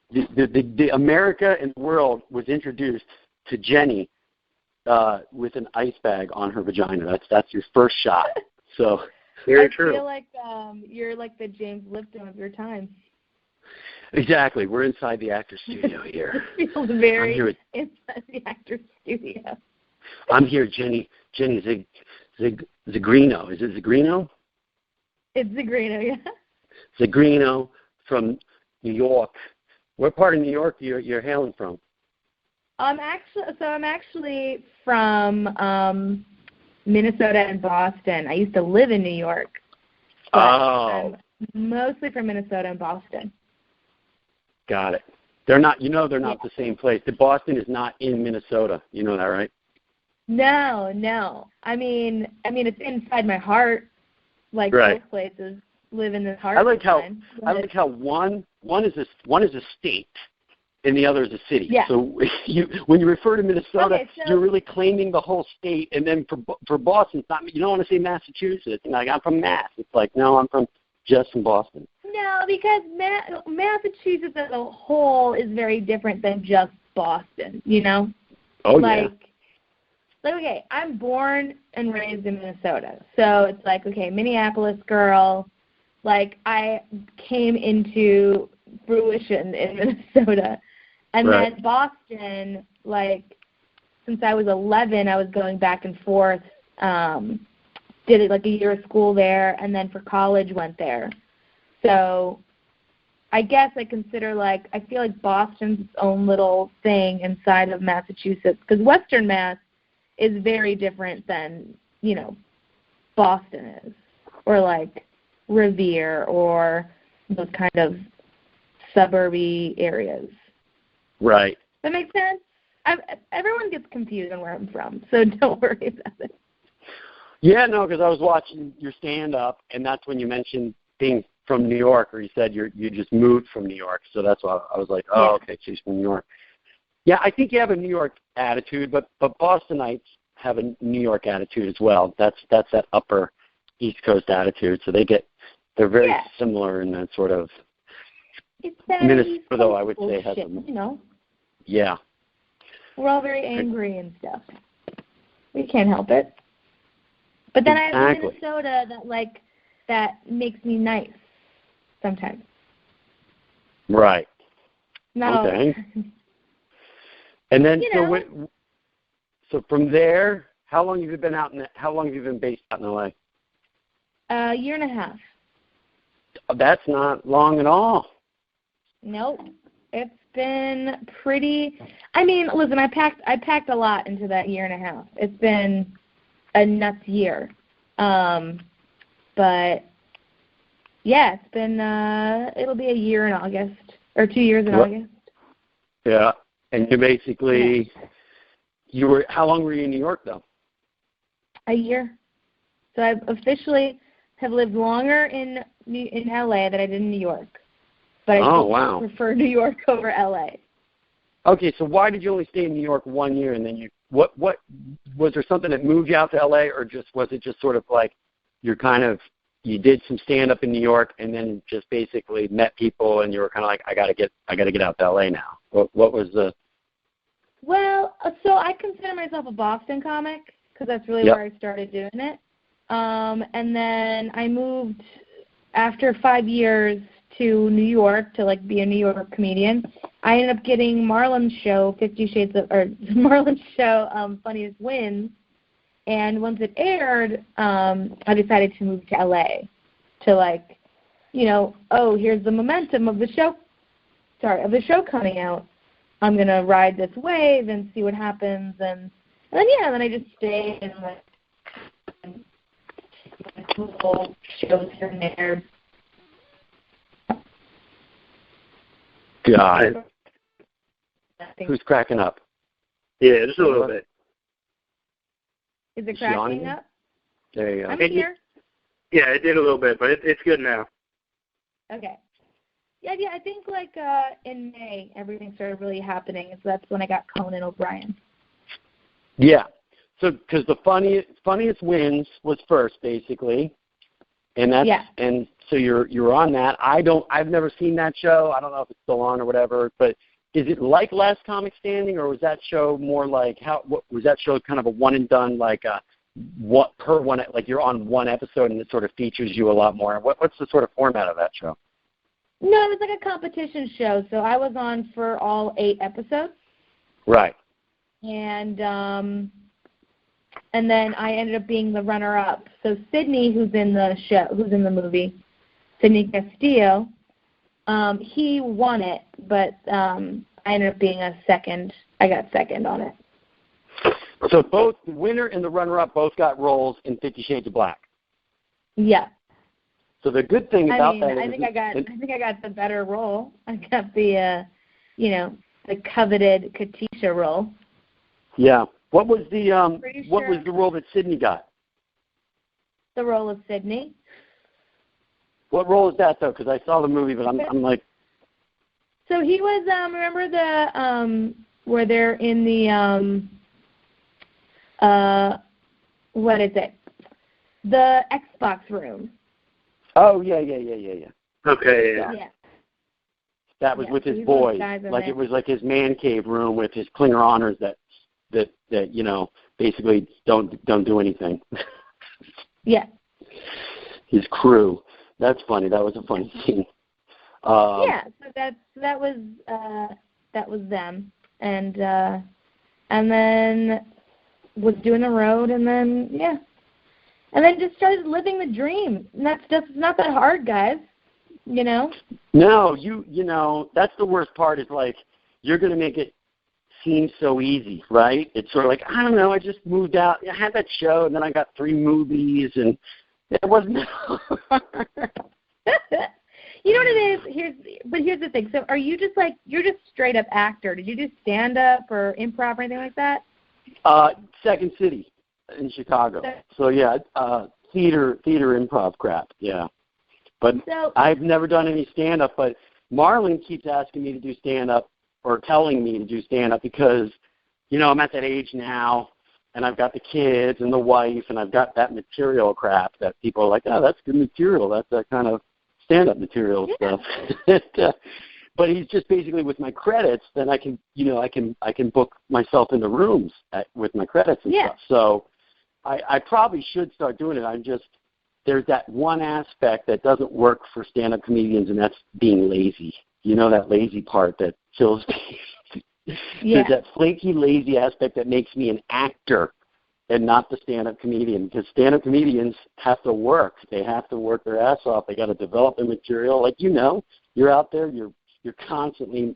the America and the world was introduced to Jenny with an ice bag on her vagina. That's your first shot. So very true. I feel like you're like the James Lipton of your time. Exactly. We're inside the actor's studio here. It feels very inside the actor's studio. I'm here, Jenny Zigrino. Is it Zigrino? It's Zigrino, yeah. Zigrino from New York. What part of New York you're hailing from? I'm actually from Minnesota and Boston. I used to live in New York. But I'm mostly from Minnesota and Boston. Got it. They're not the same place. Boston is not in Minnesota. You know that, right? No. I mean it's inside my heart. Like both places live in this heart. I like how one is a state and the other is a city. Yeah. So when you refer to Minnesota, you're really claiming the whole state. And then for Boston, it's not. You don't want to say Massachusetts. Like I'm from Mass. It's like no, I'm from Boston. No, because Massachusetts as a whole is very different than just Boston. Oh yeah. Like, okay, I'm born and raised in Minnesota. So it's like, okay, Minneapolis girl. Like, I came into fruition in Minnesota. And then Boston, like, since I was 11, I was going back and forth, did like a year of school there, and then for college went there. So I guess I consider, like, I feel like Boston's its own little thing inside of Massachusetts, because Western Mass is very different than, Boston is, or like Revere, or those kind of suburby areas. Right. That makes sense? Everyone gets confused on where I'm from, so don't worry about it. Yeah, no, because I was watching your stand-up, and that's when you mentioned being from New York, or you said you just moved from New York, so that's why I was like, okay, she's from New York. Yeah, I think you have a New York attitude, but Bostonites have a New York attitude as well. That's that upper East Coast attitude, so they're very similar in that sort of. It's that Minnesota, though, I would say, has shit, Yeah. We're all very angry and stuff. We can't help it. But then I have Minnesota that makes me nice sometimes. Right. Not okay. all. And then so from there, how long have you been based out in LA? A year and a half. That's not long at all. Nope. It's been pretty. I mean, listen, I packed a lot into that year and a half. It's been a nuts year. But yeah, it's been it'll be a year in August or 2 years in August. Yeah. And you basically how long were you in New York though? A year. So I officially have lived longer in LA than I did in New York. But I prefer New York over LA. Okay, so why did you only stay in New York 1 year and then what was there something that moved you out to LA, or was it just sort of like you did some stand up in New York and then just basically met people and you were kind of like I got to get out to LA now. What was the Well, so I consider myself a Boston comic because that's really where I started doing it. And then I moved after 5 years to New York to be a New York comedian. I ended up getting Marlon's show, Marlon's show, Funniest Wins. And once it aired, I decided to move to LA to here's the momentum of the show coming out. I'm gonna ride this wave and see what happens, and then I just stayed and cool shows here and there. God. Who's cracking up? Yeah, just a little bit. Is it cracking up? There you go. I'm here. Yeah, it did a little bit, but it's good now. Okay. Yeah, I think in May everything started really happening, so that's when I got Conan O'Brien. Yeah. So because the funniest wins was first basically, and and so you're on that. I've never seen that show. I don't know if it's still on or whatever, but is it like Last Comic Standing, or was that show more like was that show kind of a one and done, you're on one episode and it sort of features you a lot more? What's the sort of format of that show? No, it was like a competition show, so I was on for all 8 episodes. Right. And then I ended up being the runner-up. So Sydney, who's in the movie, Sydney Castillo, he won it, but I ended up being second. I got second on it. So both the winner and the runner-up both got roles in 50 Shades of Black. Yeah. So the good thing about that is I think I got the better role. I got the the coveted Katisha role. Yeah. What was the was the role that Sydney got? The role of Sydney. What role is that though? Because I saw the movie, but I'm like. So he was remember the where they're in the what is it? The Xbox room. Oh yeah. Okay. Yeah. That was with his boys. It was like his man cave room with his clinger honors that basically don't do anything. Yeah. His crew. That's funny. That was a funny scene. So that was them, and then was doing the road, and then just started living the dream. And that's just not that hard, guys. No, that's the worst part. Is you're going to make it seem so easy, right? It's sort of like, I don't know, I just moved out. I had that show, and then I got 3 movies, and it wasn't hard. You know what it is? Here's the thing. So are you just you're just straight up actor? Did you do stand up or improv or anything like that? Second City in Chicago. So yeah, theater improv crap. Yeah. But I've never done any stand up, but Marlon keeps asking me to do stand up or telling me to do stand up because, I'm at that age now and I've got the kids and the wife and I've got that material crap that people are like, oh, that's good material. That's that kind of stand-up material stuff. but he's just basically with my credits. Then I can, I can book myself into rooms with my credits and stuff. So I probably should start doing it. There's that one aspect that doesn't work for stand-up comedians, and that's being lazy. That lazy part that kills me. There's that flaky, lazy aspect that makes me an actor and not the stand-up comedian, because stand-up comedians have to work. They have to work their ass off. They got to develop their material. Like, you're out there, you're constantly,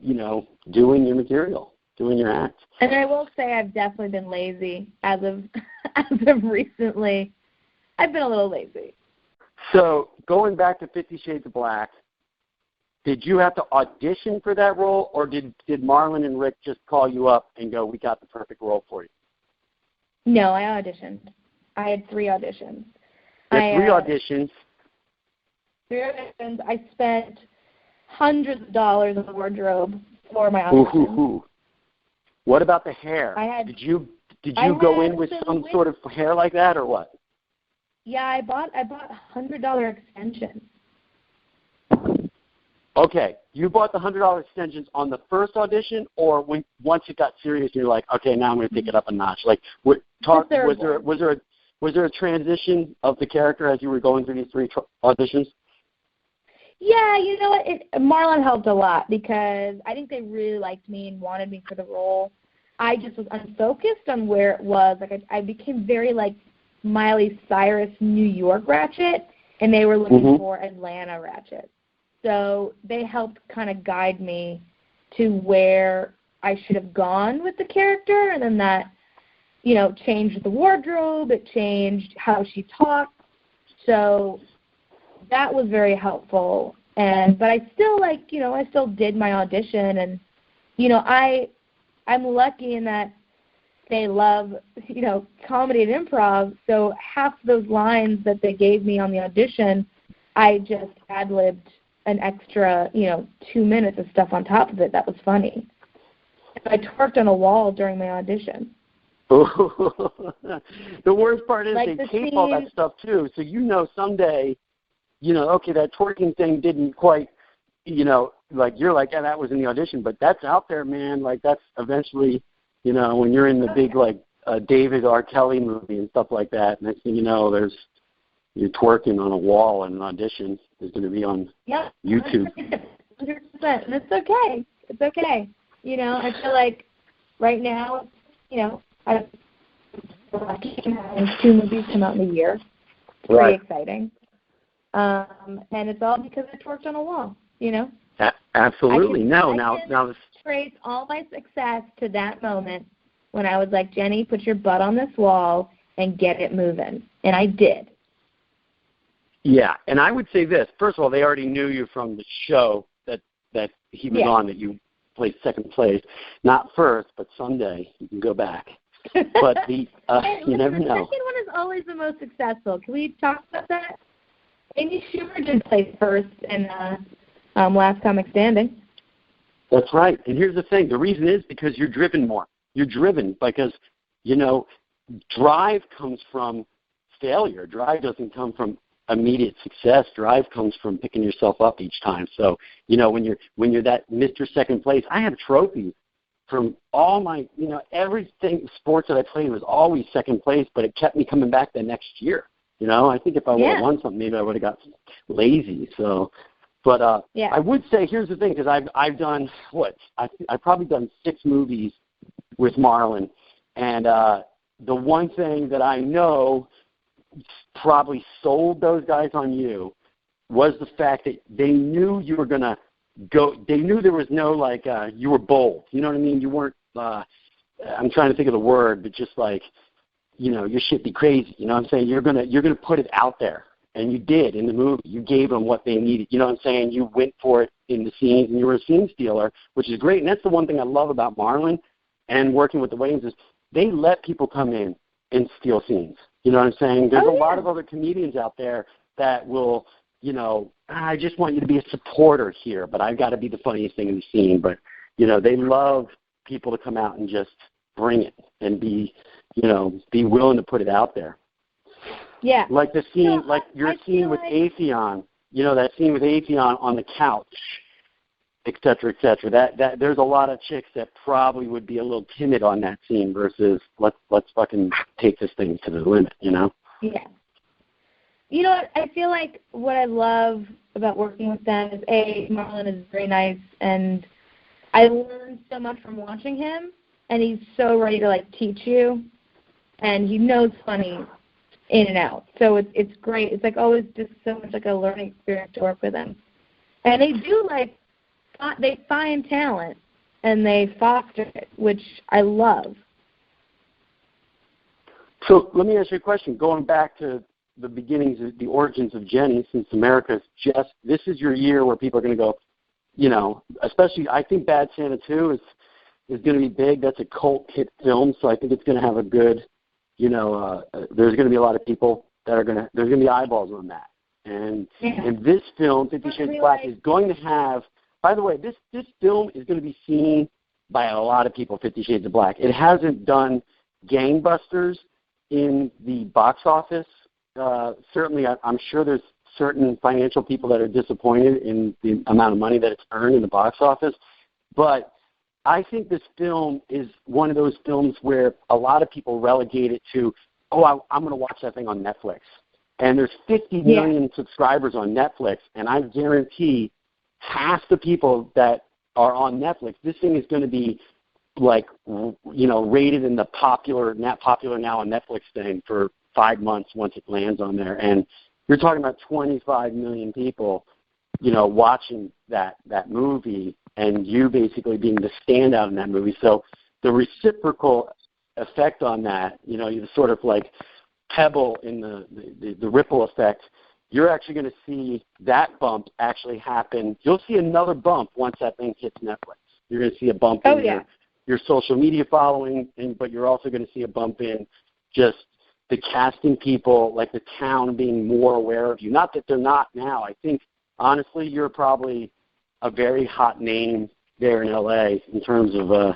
doing your material, doing your act. And I will say I've definitely been lazy as of recently. I've been a little lazy. So going back to 50 Shades of Black, did you have to audition for that role, or did Marlon and Rick just call you up and go, we got the perfect role for you? No, I auditioned. I had 3 auditions. Auditions. 3 auditions. I spent hundreds of dollars in the wardrobe for my audition. Ooh. What about the hair? Did you go in with some sort of hair like that, or what? Yeah, I bought $100 extensions. Okay, you bought the $100 extensions on the first audition, or once it got serious, you're like, okay, now I'm going to take it up a notch. Like, was there a transition of the character as you were going through these 3 auditions? Yeah, you know what? Marlon helped a lot, because I think they really liked me and wanted me for the role. I just was unfocused on where it was. Like, I became very like Miley Cyrus, New York Ratchet, and they were looking for Atlanta Ratchet. So they helped kind of guide me to where I should have gone with the character, and then that, changed the wardrobe, it changed how she talked. So that was very helpful. But I still I still did my audition, and I'm lucky in that they love, comedy and improv. So half those lines that they gave me on the audition, I just ad-libbed an extra, 2 minutes of stuff on top of it that was funny. I twerked on a wall during my audition. The worst part is like they tape all that stuff too, so someday, okay, that twerking thing didn't quite, like you're like, yeah, that was in the audition, but that's out there, man. Like that's eventually, when you're in the big like David R. Kelly movie and stuff like that. Next thing you know, you're twerking on a wall in an audition. It's going to be on YouTube. 100%. And it's okay. It's okay. I feel like right now, I've having 2 movies come out in a year. It's pretty exciting. And it's all because I twerked on a wall, Absolutely. I can trace all my success to that moment when I was like, Jenny, put your butt on this wall and get it moving. And I did. Yeah, and I would say this. First of all, they already knew you from the show that he was on, that you placed second place. Not first, but someday you can go back. But you never know. The second one is always the most successful. Can we talk about that? Amy Schumer did place first in Last Comic Standing. That's right. And here's the thing. The reason is because you're driven more. You're driven because, drive comes from failure. Drive doesn't come from immediate success. Drive comes from picking yourself up each time. So, when you're that Mr. Second Place, I have trophies from all my, everything sports that I played was always second place, but it kept me coming back the next year. I think if I would have won something, maybe I would have got lazy. So, but I would say here's the thing, because I've done I've probably done 6 movies with Marlon, and the one thing that I know probably sold those guys on you was the fact that they knew you were gonna go. They knew there was no you were bold. You know what I mean? You weren't. I'm trying to think of the word, but just like. Your shit be crazy. You know what I'm saying? You're gonna put it out there, and you did in the movie. You gave them what they needed. You know what I'm saying? You went for it in the scenes, and you were a scene stealer, which is great. And that's the one thing I love about Marlon and working with the Wayans is they let people come in and steal scenes. You know what I'm saying? There's a lot of other comedians out there that will, I just want you to be a supporter here, but I've got to be the funniest thing in the scene. But they love people to come out and just bring it and be willing to put it out there. Yeah. Like the scene, your scene with Afion, that scene with Afion on the couch. et cetera, et cetera. That there's a lot of chicks that probably would be a little timid on that scene versus let's fucking take this thing to the limit, you know? Yeah. You know what? I feel like what I love about working with them is, Marlon is very nice, and I learned so much from watching him, and he's so ready to, like, teach you, and he knows funny in and out. So it's great. It's, like, always just so much like a learning experience to work with him. And they do, like, they find talent, and they foster it, which I love. So let me ask you a question. Going back to the beginnings, the origins of Jenny, since America's this is your year where people are going to go, you know, especially I think Bad Santa 2 is going to be big. That's a cult hit film, so I think it's going to have a good, you know, there's going to be a lot of people that are going to, there's going to be eyeballs on that. And this film, 50 Shades of Black, is going to have, by the way, this film is going to be seen by a lot of people, 50 Shades of Black. It hasn't done gangbusters in the box office. Certainly, I'm sure there's certain financial people that are disappointed in the amount of money that it's earned in the box office. But I think this film is one of those films where a lot of people relegate it to, I'm going to watch that thing on Netflix. And there's 50 million subscribers on Netflix, and I guarantee half the people that are on Netflix, this thing is going to be like, you know, rated in the popular now on Netflix thing for 5 months once it lands on there. And you're talking about 25 million people, you know, watching that movie, and you basically being the standout in that movie. So the reciprocal effect on that, you know, you sort of like pebble in the ripple effect, you're actually going to see that bump actually happen. You'll see another bump once that thing hits Netflix. You're going to see a bump in your social media following, but you're also going to see a bump in just the casting people, like the town being more aware of you. Not that they're not now. I think, honestly, you're probably a very hot name there in L.A. in terms of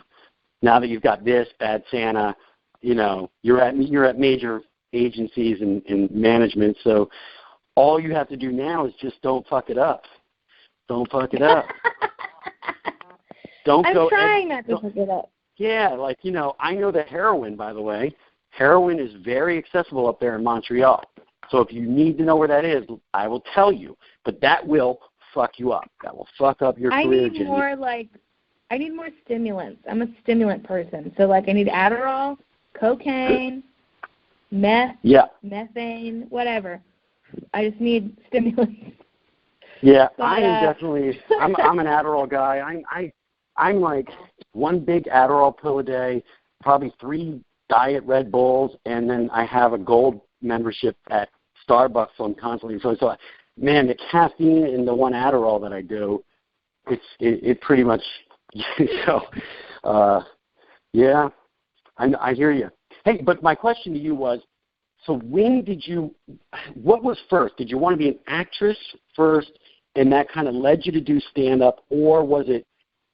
now that you've got this, Bad Santa, you know, you're at major agencies and management. So all you have to do now is just don't fuck it up. Don't fuck it up. I'm trying not to fuck it up. Yeah, like, you know, I know the heroin, by the way. Heroin is very accessible up there in Montreal. So if you need to know where that is, I will tell you. But that will fuck you up. That will fuck up your career. I need more stimulants. I'm a stimulant person. So, like, I need Adderall, cocaine, meth, methane, whatever. I just need stimulants. Yeah, but, I am definitely. I'm an Adderall guy. I'm like one big Adderall pill a day, probably 3 Diet Red Bulls, and then I have a gold membership at Starbucks, so I'm constantly so. Man, the caffeine in the one Adderall that I do, it pretty much. So, yeah, I hear you. Hey, but my question to you was, so what was first? Did you want to be an actress first, and that kind of led you to do stand-up, or were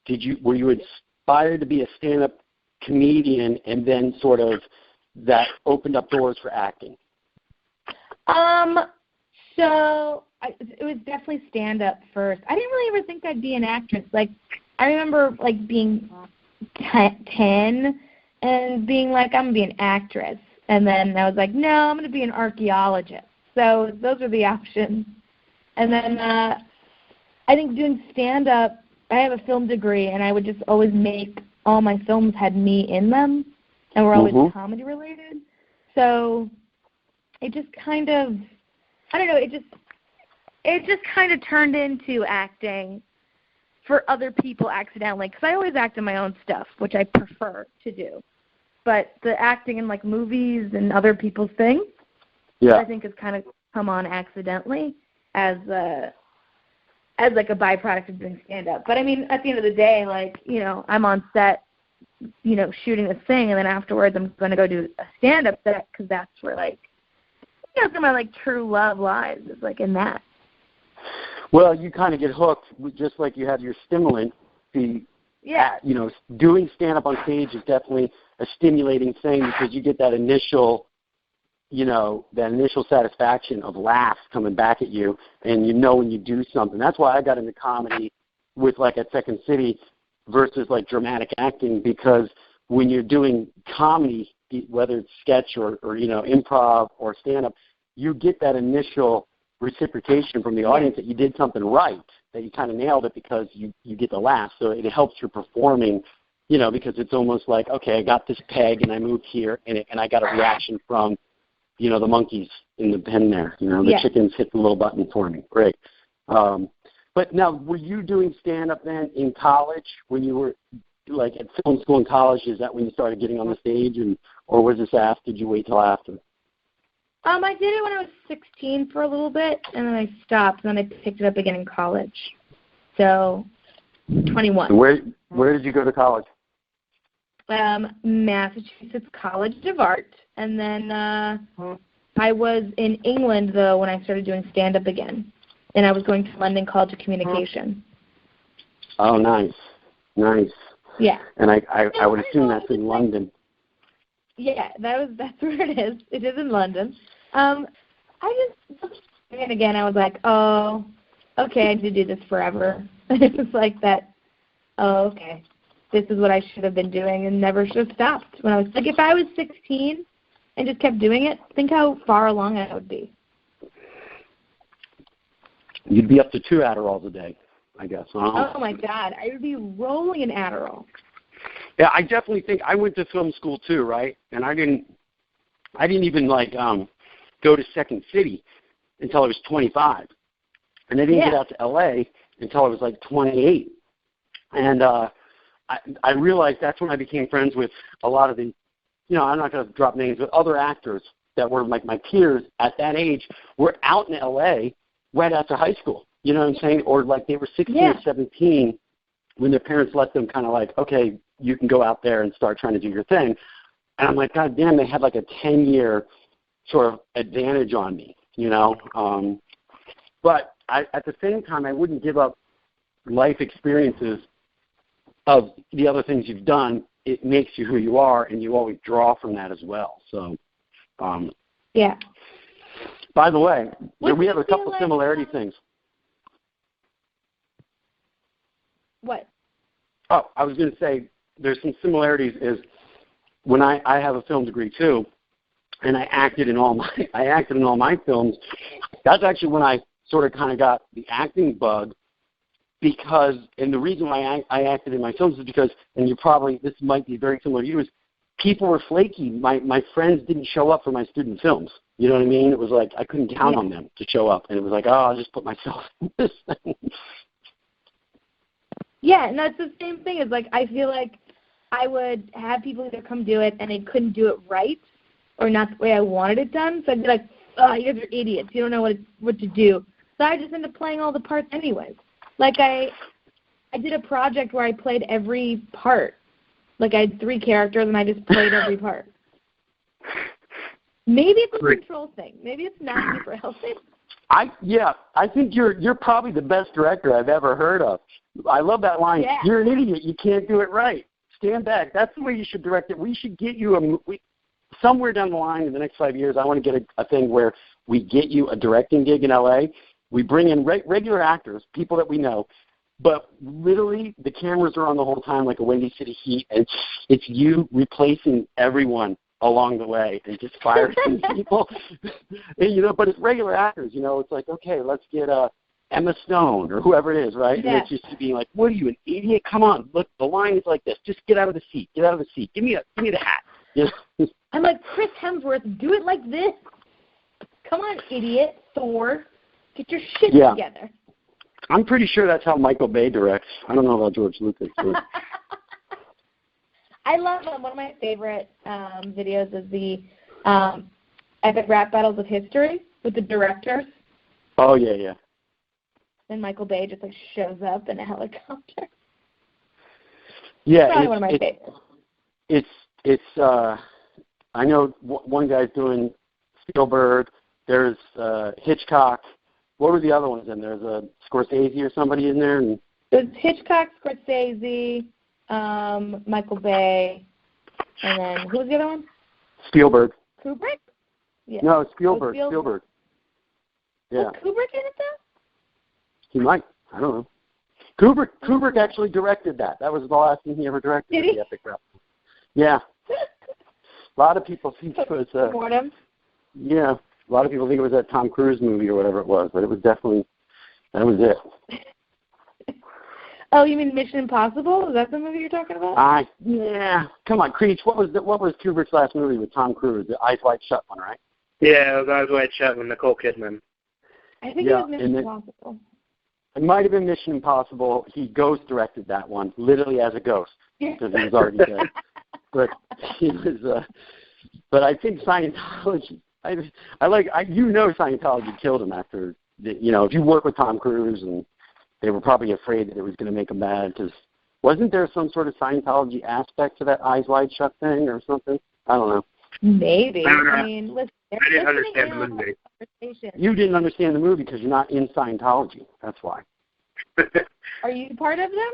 you inspired to be a stand-up comedian, and then sort of that opened up doors for acting? So it was definitely stand-up first. I didn't really ever think I'd be an actress. Like, I remember, like, being 10 and being like, I'm going to be an actress. And then I was like, no, I'm going to be an archaeologist. So those are the options. And then I think doing stand-up, I have a film degree, and I would just always make all my films had me in them, and were always comedy-related. So it just kind of, I don't know, it just kind of turned into acting for other people accidentally, because I always act in my own stuff, which I prefer to do. But the acting in, like, movies and other people's things, I think has kind of come on accidentally as like a byproduct of doing stand-up. But, I mean, at the end of the day, like, you know, I'm on set, you know, shooting this thing, and then afterwards I'm going to go do a stand-up set, because that's where, like, you know, some of my, like, true love lies is, like, in that. Well, you kind of get hooked, just like you have your stimulant. You know, doing stand-up on stage is definitely a stimulating thing, because you get that initial, you know, that initial satisfaction of laughs coming back at you, and you know when you do something. That's why I got into comedy with like at Second City versus like dramatic acting, because when you're doing comedy, whether it's sketch or improv or stand-up, you get that initial reciprocation from the audience that you did something right, that you kind of nailed it, because you get the laugh. So it helps your performing, because it's almost like, okay, I got this peg and I moved here and I got a reaction from, the monkeys in the pen there. The chickens hit the little button for me. Great. But now, were you doing stand-up then in college when you were like at film school in college? Is that when you started getting on the stage, or was this after? Did you wait till after? I did it when I was 16 for a little bit, and then I stopped, and then I picked it up again in college. So, 21. Where did you go to college? Massachusetts College of Art, and then I was in England, though, when I started doing stand-up again, and I was going to London College of Communication. Oh, nice. Yeah. And I would assume that's in London. Yeah, that's where it is. It is in London. And again, I was like, oh, okay, I did do this forever. It was like that, oh, okay, this is what I should have been doing and never should have stopped. When I was like, if I was 16 and just kept doing it, think how far along I would be. You'd be up to 2 Adderalls a day, I guess. Oh, my God. I would be rolling in Adderall. Yeah, I definitely think I went to film school too, right? And I didn't even go to Second City until I was 25, and I didn't get out to L.A. until I was like 28. And I realized that's when I became friends with a lot of the, I'm not going to drop names, but other actors that were like my peers at that age were out in L.A. right after high school. You know what I'm saying? Or like they were 16 or 17 when their parents let them kind of like, okay, you can go out there and start trying to do your thing. And I'm like, God damn, they had like a 10-year sort of advantage on me, But at the same time, I wouldn't give up life experiences of the other things you've done. It makes you who you are, and you always draw from that as well. So, yeah. By the way, we have a couple similarity things. What? Oh, I was going to say there's some similarities. Is when I have a film degree too, and I acted in all my films. That's actually when I sort of kind of got the acting bug, and the reason why I acted in my films is because, and this might be very similar to you, is people were flaky. My friends didn't show up for my student films. You know what I mean? It was like I couldn't count on them to show up, and it was like, oh, I'll just put myself in this thing. Yeah, and that's the same thing. Is like I feel like I would have people either come do it and they couldn't do it right, or not the way I wanted it done. So I'd be like, oh, you guys are idiots. You don't know what to do. So I just ended up playing all the parts anyways. Like I did a project where I played every part. Like I had 3 characters and I just played every part. Maybe it's a control thing. Maybe it's not super healthy. I think you're probably the best director I've ever heard of. I love that line. Yeah. You're an idiot. You can't do it right. Stand back. That's the way you should direct it. We should get you somewhere down the line in the next 5 years. I want to get a thing where we get you a directing gig in L.A. We bring in regular actors, people that we know, but literally the cameras are on the whole time like a Windy City Heat, and it's you replacing everyone along the way and just firing people. And, but it's regular actors. It's like, okay, let's get Emma Stone or whoever it is, right? Yeah. And it's just being like, what are you, an idiot? Come on, look, the line is like this. Just get out of the seat. Get out of the seat. Give me the hat. I'm like, Chris Hemsworth, do it like this. Come on, idiot. Thor, get your shit together. I'm pretty sure that's how Michael Bay directs. I don't know about George Lucas. I love one of my favorite videos is the epic rap battles of history with the directors. Oh, yeah. And Michael Bay just like shows up in a helicopter. Yeah, probably one of my favorites. It's I know one guy's doing Spielberg. There's Hitchcock. What were the other ones in there? There's Scorsese or somebody in there. And there's Hitchcock, Scorsese, Michael Bay, and then who was the other one? Spielberg. Kubrick? Yeah. No, Spielberg. Spielberg. Yeah. Was Kubrick in it though? He might. I don't know. Kubrick actually directed that. That was the last thing he ever directed. Did he? The Epic Wrapup. Yeah. A lot of people think it was yeah. A lot of people think it was that Tom Cruise movie or whatever it was, but it was definitely that was it. Oh, you mean Mission Impossible? Is that the movie you're talking about? Yeah. Come on, Creech. What was Kubrick's last movie with Tom Cruise? The Eyes Wide Shut one, right? Yeah, it was Eyes Wide Shut with Nicole Kidman. I think it was Mission Impossible. It might have been Mission Impossible. He ghost directed that one, literally as a ghost, because he was already dead. But he was. But I think Scientology. Scientology killed him after. If you work with Tom Cruise, and they were probably afraid that it was going to make him mad, because wasn't there some sort of Scientology aspect to that Eyes Wide Shut thing or something? I don't know. Maybe. I mean, listen, I didn't understand the movie. You didn't understand the movie because you're not in Scientology. That's why. Are you part of them?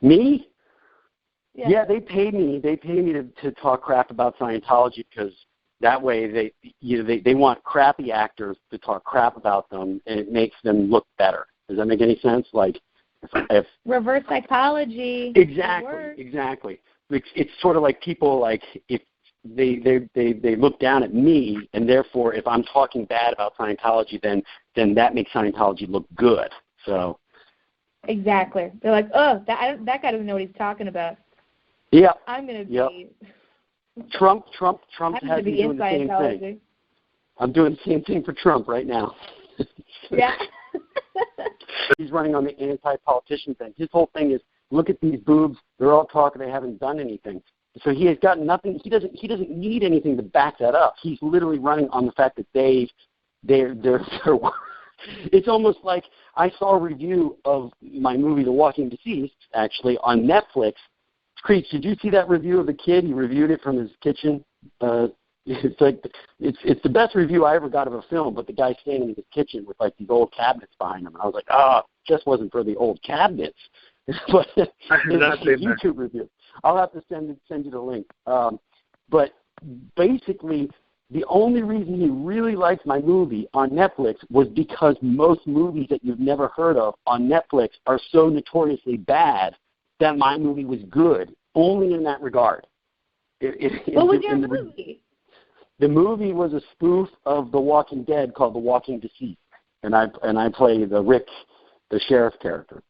Me? Yeah, they pay me. They pay me to talk crap about Scientology because that way they want crappy actors to talk crap about them, and it makes them look better. Does that make any sense? Like if reverse psychology. Exactly. It's sort of like people like if they look down at me, and therefore if I'm talking bad about Scientology, then that makes Scientology look good. So. Exactly. They're like, oh, that guy doesn't know what he's talking about. Yeah. I'm going to be. Trump has me doing the same thing. I'm doing the same thing for Trump right now. Yeah. He's running on the anti-politician thing. His whole thing is, look at these boobs. They're all talking. They haven't done anything. So he has got nothing. He doesn't need anything to back that up. He's literally running on the fact that they're it's almost like I saw a review of my movie The Walking Deceased actually on Netflix. Creech, did you see that review of the kid? He reviewed it from his kitchen. It's like it's the best review I ever got of a film, but the guy's standing in his kitchen with like these old cabinets behind him. And I was like, just wasn't for the old cabinets. But it's a YouTube review. I'll have to send you the link. But basically, the only reason he really liked my movie on Netflix was because most movies that you've never heard of on Netflix are so notoriously bad that my movie was good, only in that regard. What was your movie? The movie was a spoof of The Walking Dead called The Walking Deceased, and I play the sheriff character.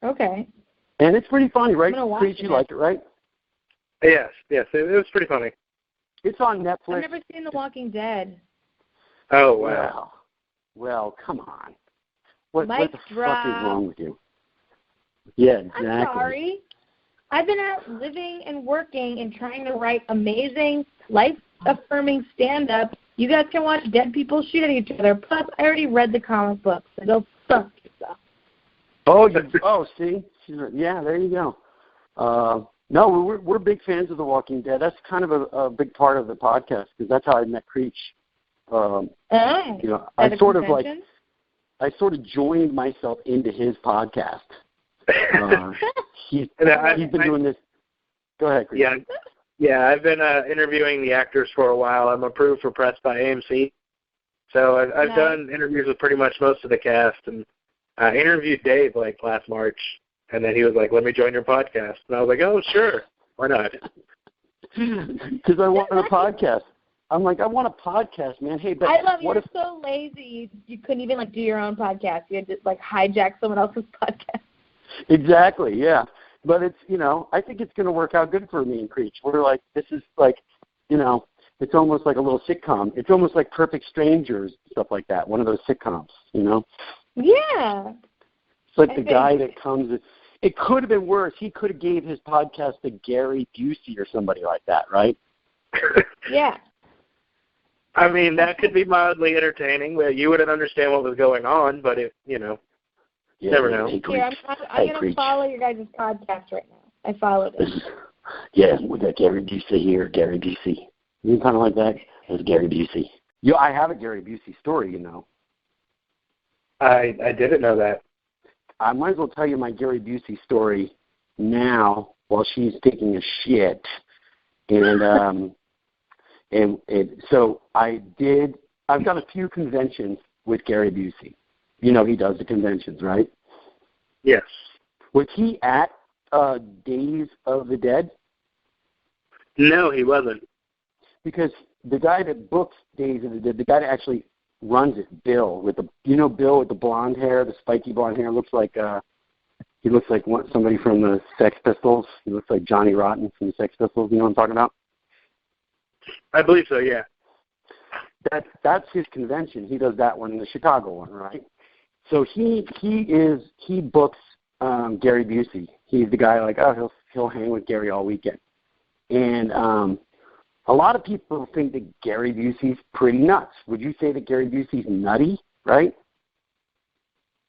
Okay. And it's pretty funny, right? Creech, you liked it, right? Yes, it was pretty funny. It's on Netflix. I've never seen The Walking Dead. Oh, wow. Well, come on. What the drop. fuck is wrong with you? Yeah, exactly. I'm sorry. I've been out living and working and trying to write amazing, life-affirming stand-up. You guys can watch dead people shoot at each other. Plus, I already read the comic books, so go fuck yourself. See? Yeah, there you go. No, we're big fans of The Walking Dead. That's kind of a big part of the podcast because that's how I met Creech. I sort of joined myself into his podcast. He's been doing this. Go ahead, Creech. Yeah, I've been interviewing the actors for a while. I'm approved for press by AMC, so I've done interviews with pretty much most of the cast, and I interviewed Dave last March. And then he was like, let me join your podcast. And I was like, oh, sure. Why not? Because I want a podcast. I'm like, I want a podcast, man. Hey, but I love you. You're so lazy. You couldn't even, do your own podcast. You had to, hijack someone else's podcast. Exactly, yeah. But it's, I think it's going to work out good for me and Creech. We're like, this is it's almost like a little sitcom. It's almost like Perfect Strangers, stuff like that. One of those sitcoms, Yeah. It's like the guy that comes. It could have been worse. He could have gave his podcast to Gary Busey or somebody like that, right? Yeah. I mean, that could be mildly entertaining. Where you wouldn't understand what was going on, but you never know. Here, I'm going to follow your guys' podcast right now. I followed it. Yeah, we got Gary Busey here. Gary Busey. You kind of like that? It's Gary Busey. I have a Gary Busey story, I didn't know that. I might as well tell you my Gary Busey story now while she's taking a shit. And so I've got a few conventions with Gary Busey. He does the conventions, right? Yes. Was he at Days of the Dead? No, he wasn't. Because the guy that books Days of the Dead, the guy that actually runs it, Bill, Bill with the blonde hair, the spiky blonde hair, looks like somebody from the Sex Pistols. He looks like Johnny Rotten from the Sex Pistols. You know what I'm talking about? I believe so, yeah. That's his convention. He does that one, the Chicago one, right? So he books Gary Busey. He's the guy like, oh, he'll hang with Gary all weekend. And a lot of people think that Gary Busey's pretty nuts. Would you say that Gary Busey's nutty, right?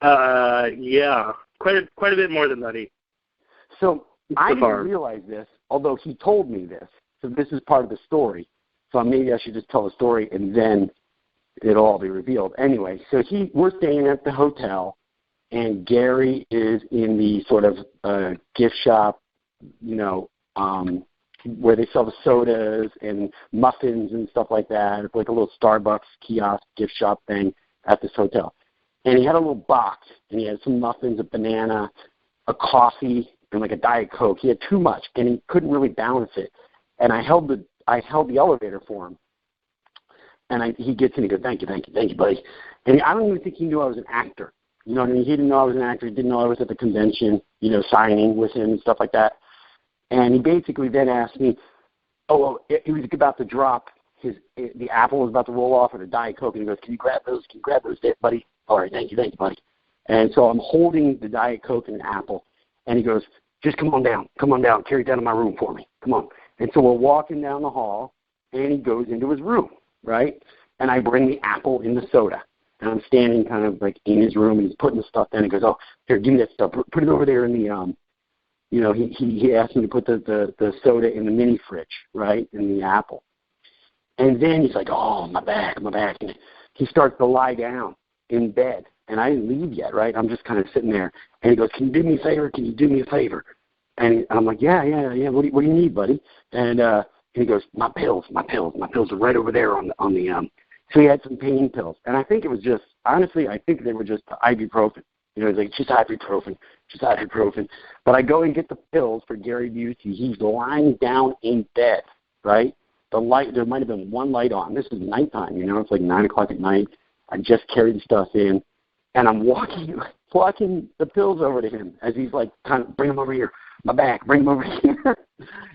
Yeah. Quite a bit more than nutty. So I didn't realize this, although he told me this. So this is part of the story. So maybe I should just tell the story and then it'll all be revealed. Anyway, so we're staying at the hotel, and Gary is in the sort of gift shop, where they sell the sodas and muffins and stuff like that. It's like a little Starbucks kiosk gift shop thing at this hotel. And he had a little box, and he had some muffins, a banana, a coffee, and like a Diet Coke. He had too much, and he couldn't really balance it. And I held the elevator for him. And he gets in and he goes, thank you, buddy. And I don't even think he knew I was an actor. You know what I mean? He didn't know I was an actor. He didn't know I was at the convention, signing with him and stuff like that. And he basically then asked me, he was about to drop the apple was about to roll off of the Diet Coke. And he goes, can you grab those? Buddy? All right, thank you, buddy. And so I'm holding the Diet Coke and an apple. And he goes, just come on down. Carry it down to my room for me. Come on. And so we're walking down the hall, and he goes into his room, right? And I bring the apple and the soda. And I'm standing kind of like in his room, and he's putting the stuff down. He goes, oh, here, give me that stuff. Put it over there in the, he asked me to put the soda in the mini fridge, right, in the apple. And then he's like, oh, my back. And he starts to lie down in bed. And I didn't leave yet, right? I'm just kind of sitting there. And he goes, can you do me a favor? And I'm like, yeah. What do you need, buddy? And he goes, my pills are right over there on the so he had some pain pills. And I think it was just, honestly, I think they were just ibuprofen. He's like, just ibuprofen. But I go and get the pills for Gary Busey. He's lying down in bed, right? The light, there might have been one light on. This is nighttime, it's like 9 o'clock at night. I just carried the stuff in, and I'm walking the pills over to him as he's like, kind of, bring them over here. My back, bring them over here.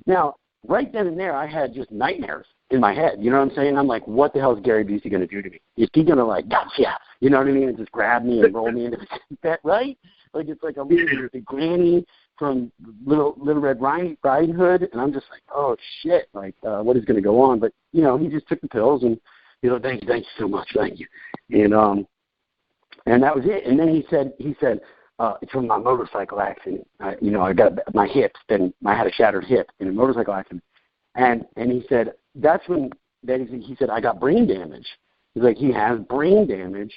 Now, right then and there, I had just nightmares in my head. You know what I'm saying? I'm like, what the hell is Gary Busey going to do to me? Is he going to, like, gotcha, you know what I mean, and just grab me and roll me into bed, right? Like, it's like a little granny from Little Red Riding Hood, and I'm just like, oh, shit, like, what is going to go on? But, he just took the pills, and, thank you so much, thank you. And that was it. And then he said, it's from my motorcycle accident. I got my hips, then I had a shattered hip in a motorcycle accident. And he said, he said, I got brain damage. He's like, he has brain damage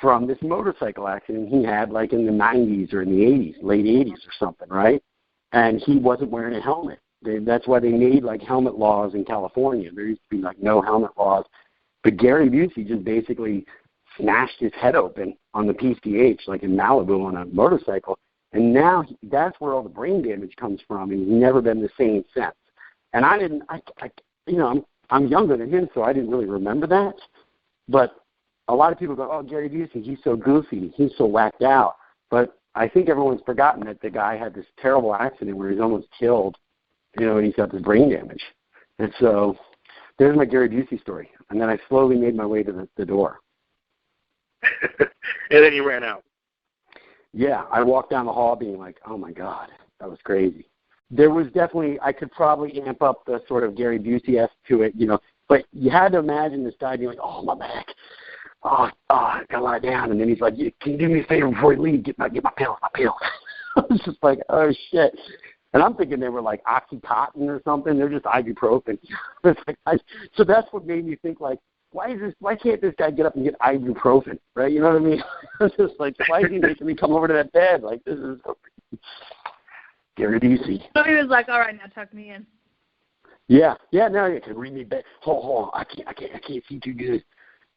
from this motorcycle accident he had like in the 90s or in the 80s, late 80s or something, right? And he wasn't wearing a helmet. That's why they made like helmet laws in California. There used to be like no helmet laws. But Gary Busey just basically smashed his head open on the PCH, like in Malibu on a motorcycle. And now that's where all the brain damage comes from. And he's never been the same since. And I'm younger than him, so I didn't really remember that. But a lot of people go, oh, Gary Busey, he's so goofy, he's so whacked out. But I think everyone's forgotten that the guy had this terrible accident where he's almost killed, and he's got this brain damage. And so there's my Gary Busey story. And then I slowly made my way to the door. And then you ran out. Yeah, I walked down the hall being like, oh, my God, that was crazy. There was definitely, I could probably amp up the sort of Gary Busey-esque to it, but you had to imagine this guy being like, oh, my back. Oh, I got to lie down. And then he's like, can you do me a favor before you leave? Get my pills. I was just like, oh, shit. And I'm thinking they were like Oxycontin or something. They're just ibuprofen. So that's what made me think, like, why can't this guy get up and get ibuprofen, right? You know what I mean? It's just like, why is he making me come over to that bed? Like, this is Gary Busey. So he was like, all right, now tuck me in. Yeah, now you can read me back. Hold on, I can't see too good.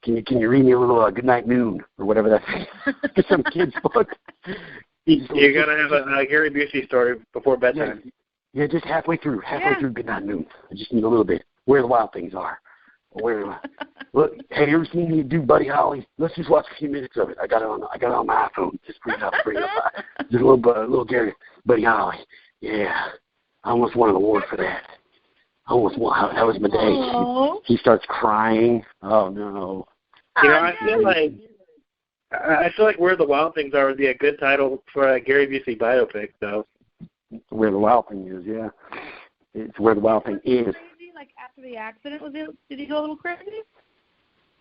Can you read me a little Goodnight Moon or whatever that's some kid's book? You gotta have a Gary Busey story before bedtime. Yeah, just halfway through good night noon. I just need a little bit. Where the wild things are. Look, have you ever seen me do Buddy Holly? Let's just watch a few minutes of it. I got it on my iPhone. Just bring it up. Just a little Gary Buddy Holly. Yeah, I almost won an award for that. That was my day. He starts crying. Oh no. You know, I feel like Where the Wild Things Are would be a good title for a Gary Busey biopic, though. Where the Wild Thing is, yeah. It's Where the Wild Thing is. Crazy? Like after the accident, did he go a little crazy?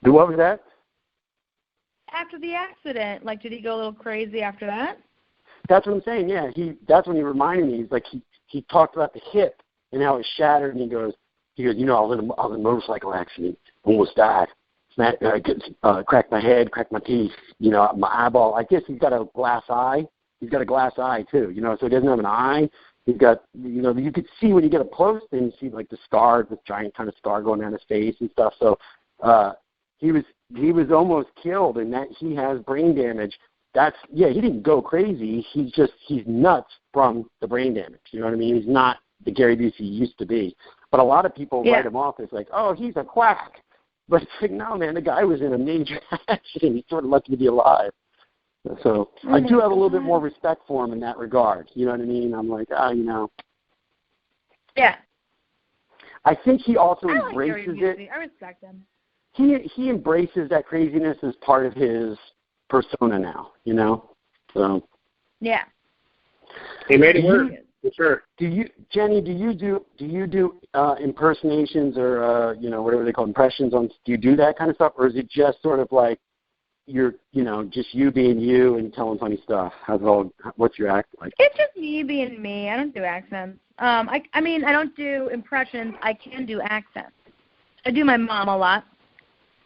What was that? After the accident, like, did he go a little crazy after that? That's what I'm saying. Yeah, that's when he reminded me. He's like he talked about the hip and how it shattered, and he goes, I was in a motorcycle accident, almost died. Cracked my head, cracked my teeth, my eyeball. I guess he's got a glass eye. He's got a glass eye too, so he doesn't have an eye. He's got, you could see when you get up close, and you see like the scar, this giant kind of scar going down his face and stuff. So he was almost killed, and that he has brain damage. He didn't go crazy. He's nuts from the brain damage. You know what I mean? He's not the Gary Busey he used to be. But a lot of people write him off as like, oh, he's a quack. But it's like, no, man, the guy was in a major accident. He's sort of lucky to be alive. So I do have a little bit more respect for him in that regard. You know what I mean? I'm like, Yeah. I think he also embraces it. I respect him. He embraces that craziness as part of his persona now, So. Yeah. He made it work. For sure. Jenny, do you do impersonations or whatever they call impressions on? Do you do that kind of stuff, or is it just sort of like you're just you being you and telling funny stuff? What's your act like? It's just me being me. I don't do accents. I don't do impressions. I can do accents. I do my mom a lot.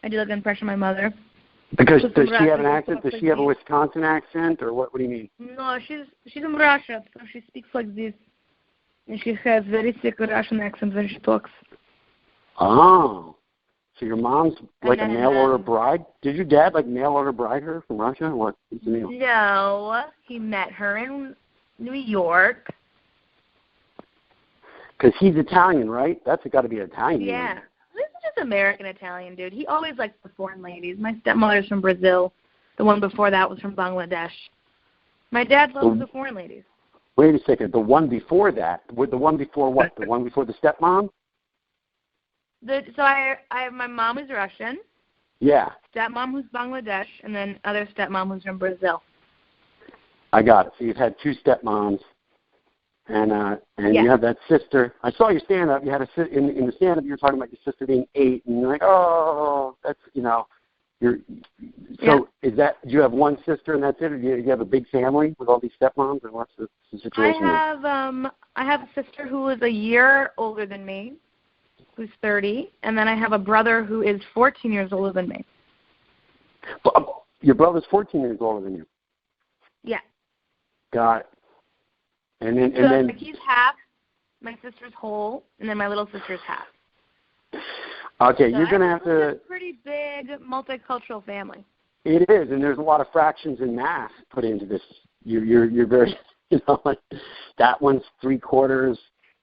I do like an impression of my mother. Because does she have an accent? Does she have a Wisconsin accent, or what do you mean? No, she's in Russia, so she speaks like this. And she has very thick Russian accent when she talks. Oh. So your mom's like a mail-order bride? Did your dad mail-order bride her from Russia? Or what? What's the deal? No. He met her in New York. Because he's Italian, right? That's got to be Italian. Yeah. This is just American Italian, dude. He always likes the foreign ladies. My stepmother's from Brazil. The one before that was from Bangladesh. My dad loves the foreign ladies. Wait a second. The one before that? The one before what? The one before the stepmom? So I have my mom who's Russian. Yeah. Stepmom who's Bangladesh, and then other stepmom who's from Brazil. I got it. So you've had two stepmoms. And you have that sister. I saw your stand-up. You had in the stand-up. You were talking about your sister being 8, and you're like, oh, that's Is that? Do you have one sister and that's it, or do you have a big family with all these stepmoms, or what's the situation? I have a sister who is a year older than me, who's 30, and then I have a brother who is 14 years older than me. Your brother's 14 years older than you. Yeah. Got it. And then he's half, my sister's whole, and then my little sister's half. Okay, so you're going to have to... It's a pretty big multicultural family. It is, and there's a lot of fractions and math put into this. You're very, that one's 3/4,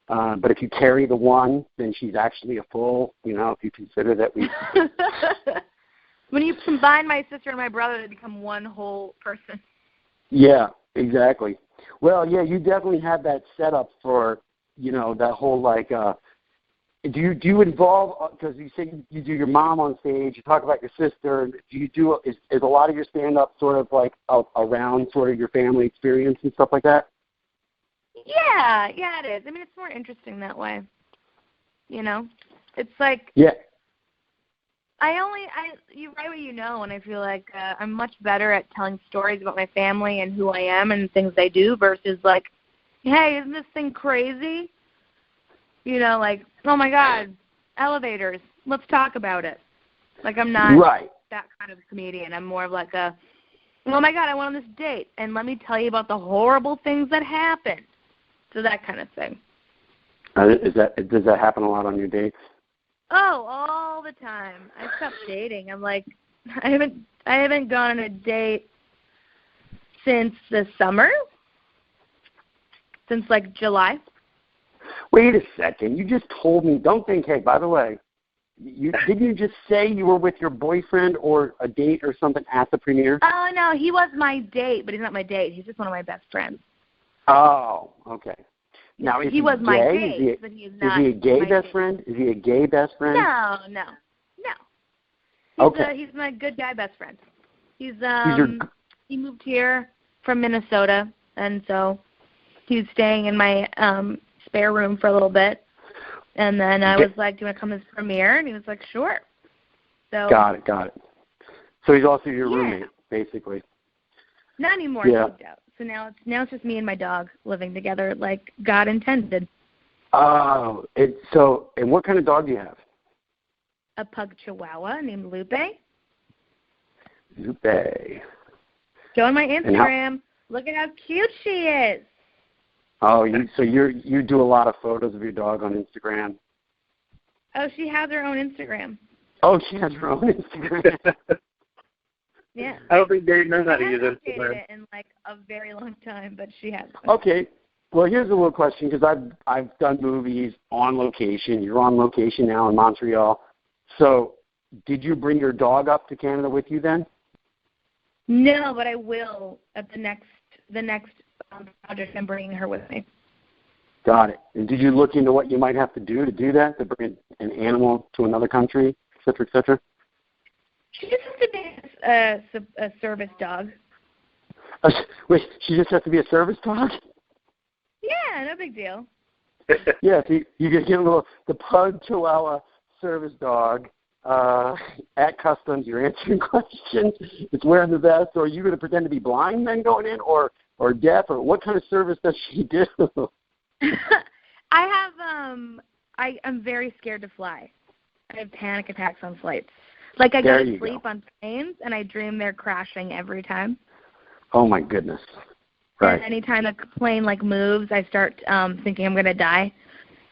but if you carry the one, then she's actually a full, if you consider that we... When you combine my sister and my brother, they become one whole person. Yeah, exactly. Well, yeah, you definitely have that set up for, that whole, do you involve, because you say you do your mom on stage, you talk about your sister, is a lot of your stand-up sort of around sort of your family experience and stuff like that? Yeah, it is. I mean, it's more interesting that way, It's like... Yeah. You write what you know, and I feel like I'm much better at telling stories about my family and who I am and things I do versus hey, isn't this thing crazy? Oh my God, elevators, let's talk about it. I'm not that kind of comedian. I'm more of oh my God, I went on this date, and let me tell you about the horrible things that happened. So that kind of thing. Does that happen a lot on your dates? Oh, all the time. I stopped dating. I'm I haven't gone on a date since the summer, since like July. Wait a second. You just told me. Don't think. Hey, by the way, didn't you just say you were with your boyfriend or a date or something at the premiere? Oh no, he was my date, but he's not my date. He's just one of my best friends. Oh, okay. Now, is he was my gay? date, but he's not. Is he a gay my best date. friend? Is he a gay best friend? No. Okay. He's my good guy best friend. He moved here from Minnesota, and so he was staying in my spare room for a little bit. And then I was like, do you want to come to this premiere? And he was like, sure. So Got it. So he's also your roommate, basically. Not anymore. Yeah. He moved out. So now it's just me and my dog living together like God intended. Oh, and what kind of dog do you have? A pug chihuahua named Lupe. Lupe. Go on my Instagram. Look at how cute she is. Oh, you do a lot of photos of your dog on Instagram. Oh, she has her own Instagram. Oh, she has her own Instagram. Yeah. I don't think Dave knows how to I use haven't Instagram. updated it in like a very long time, but she has. Okay. Well, here's a little question because I've done movies on location. You're on location now in Montreal. So, did you bring your dog up to Canada with you then? No, but I will at the next project. I'm bringing her with me. Got it. And did you look into what you might have to do that, to bring an animal to another country, et cetera, et cetera? She just has to be a service dog. Wait, she just has to be a service dog? Yeah, no big deal. Yeah, so you get the pug chihuahua service dog at customs. You're answering questions. It's wearing the vest. Or are you going to pretend to be blind then going in, or deaf, or what kind of service does she do? I'm very scared to fly. I have panic attacks on flights. Like I go to sleep on planes and I dream they're crashing every time. Oh my goodness! Right. And anytime a plane like moves, I start thinking I'm going to die.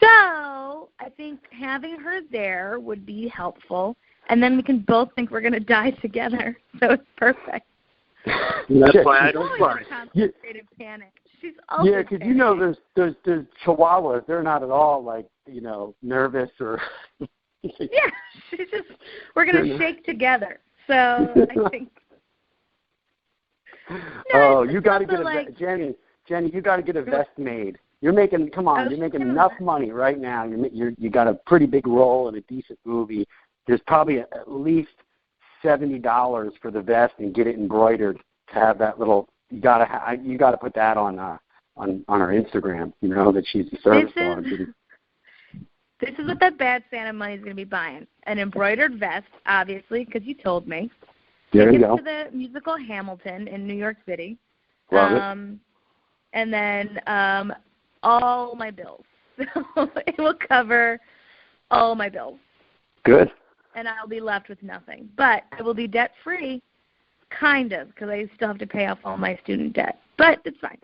So I think having her there would be helpful, and then we can both think we're going to die together. So it's perfect. That's why I don't fly. Concentrated panic. She's always because there's chihuahuas. They're not at all like nervous or. Yeah, we're going to shake together. So I think. No, you got to get Jenny, you got to get a vest made. You're making enough money right now. You got a pretty big role in a decent movie. There's probably at least $70 for the vest and get it embroidered to have that little. You got to put that on our Instagram. That she's a service dog. This is what that bad Santa money is going to be buying. An embroidered vest, obviously, because you told me. There you go. To the musical Hamilton in New York City. Love it. And then all my bills. So it will cover all my bills. Good. And I'll be left with nothing. But I will be debt-free, kind of, because I still have to pay off all my student debt. But it's fine.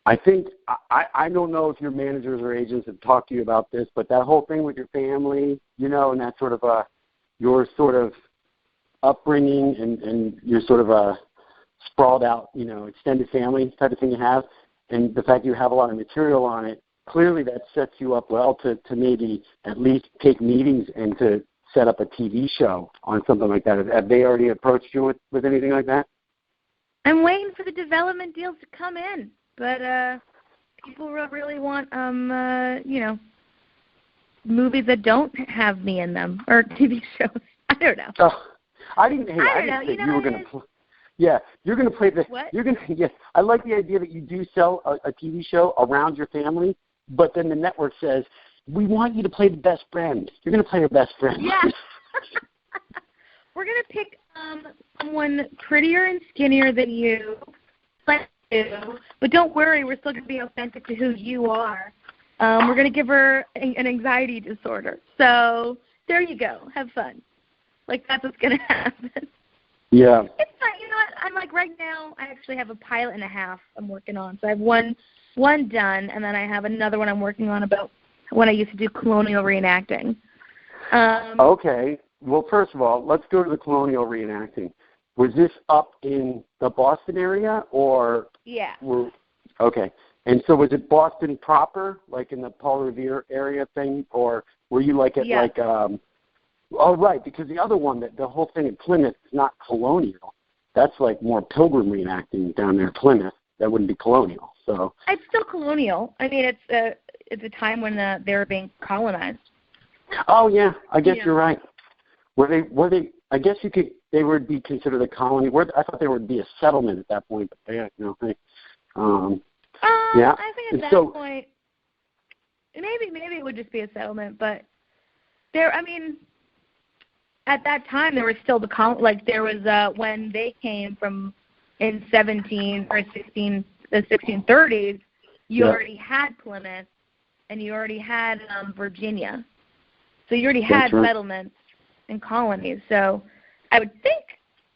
I think, I don't know if your managers or agents have talked to you about this, but that whole thing with your family, and that sort of your sort of upbringing and your sort of a sprawled out, extended family type of thing you have, and the fact you have a lot of material on it, clearly that sets you up well to maybe at least take meetings and to set up a TV show on something like that. Have they already approached you with anything like that? I'm waiting for the development deals to come in. But people really want, movies that don't have me in them or TV shows. I don't know. Oh, I didn't say you were going to. Yeah, you're going to play the. What? You're going to. Yes, I like the idea that you do sell a TV show around your family, but then the network says we want you to play the best friend. You're going to play your best friend. Yeah. We're going to pick someone prettier and skinnier than you. But don't worry, we're still going to be authentic to who you are. We're going to give her an anxiety disorder. So there you go. Have fun. Like, that's what's going to happen. Yeah. It's fine. You know what? I'm like, right now, I actually have a pilot and a half I'm working on. So I have one done, and then I have another one I'm working on about when I used to do colonial reenacting. Okay. Well, first of all, let's go to the colonial reenacting. was this up in the Boston area or? Yeah. Okay. And so was it Boston proper, like in the Paul Revere area thing, or were you like at like oh, right, because the other one, the whole thing at Plymouth is not colonial. That's like more pilgrim reenacting down there at Plymouth. That wouldn't be colonial. So it's still colonial. I mean, it's a time when they were being colonized. Oh yeah, I guess you're right. Were they? I guess they would be considered a colony. I thought there would be a settlement at that point, but yeah. I think at that point, maybe it would just be a settlement, but there. I mean, at that time there was still there was when they came from in 1630s, you already had Plymouth, and you already had Virginia, so you already had settlements and colonies. So I would think,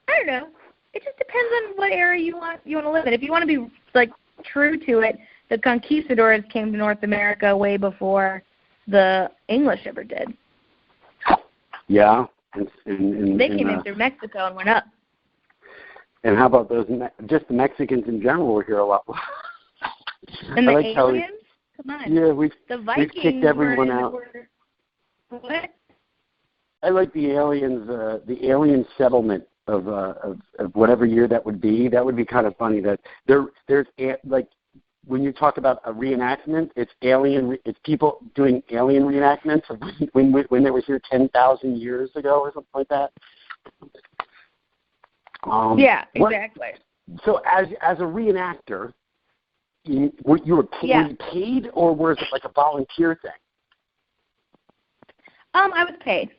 I don't know, it just depends on what area you want to live in. If you want to be like true to it, the conquistadors came to North America way before the English ever did. Yeah. They came in through Mexico and went up. And how about those? Just the Mexicans in general were here a lot. And the aliens? Come on. Yeah, we've kicked everyone out. What? I like the aliens. The alien settlement of whatever year that would be. That would be kind of funny. That there's like when you talk about a reenactment, it's alien. It's people doing alien reenactments of when they were here 10,000 years ago or something like that. Yeah, exactly. So as a reenactor, were you paid, or was it like a volunteer thing? I was paid.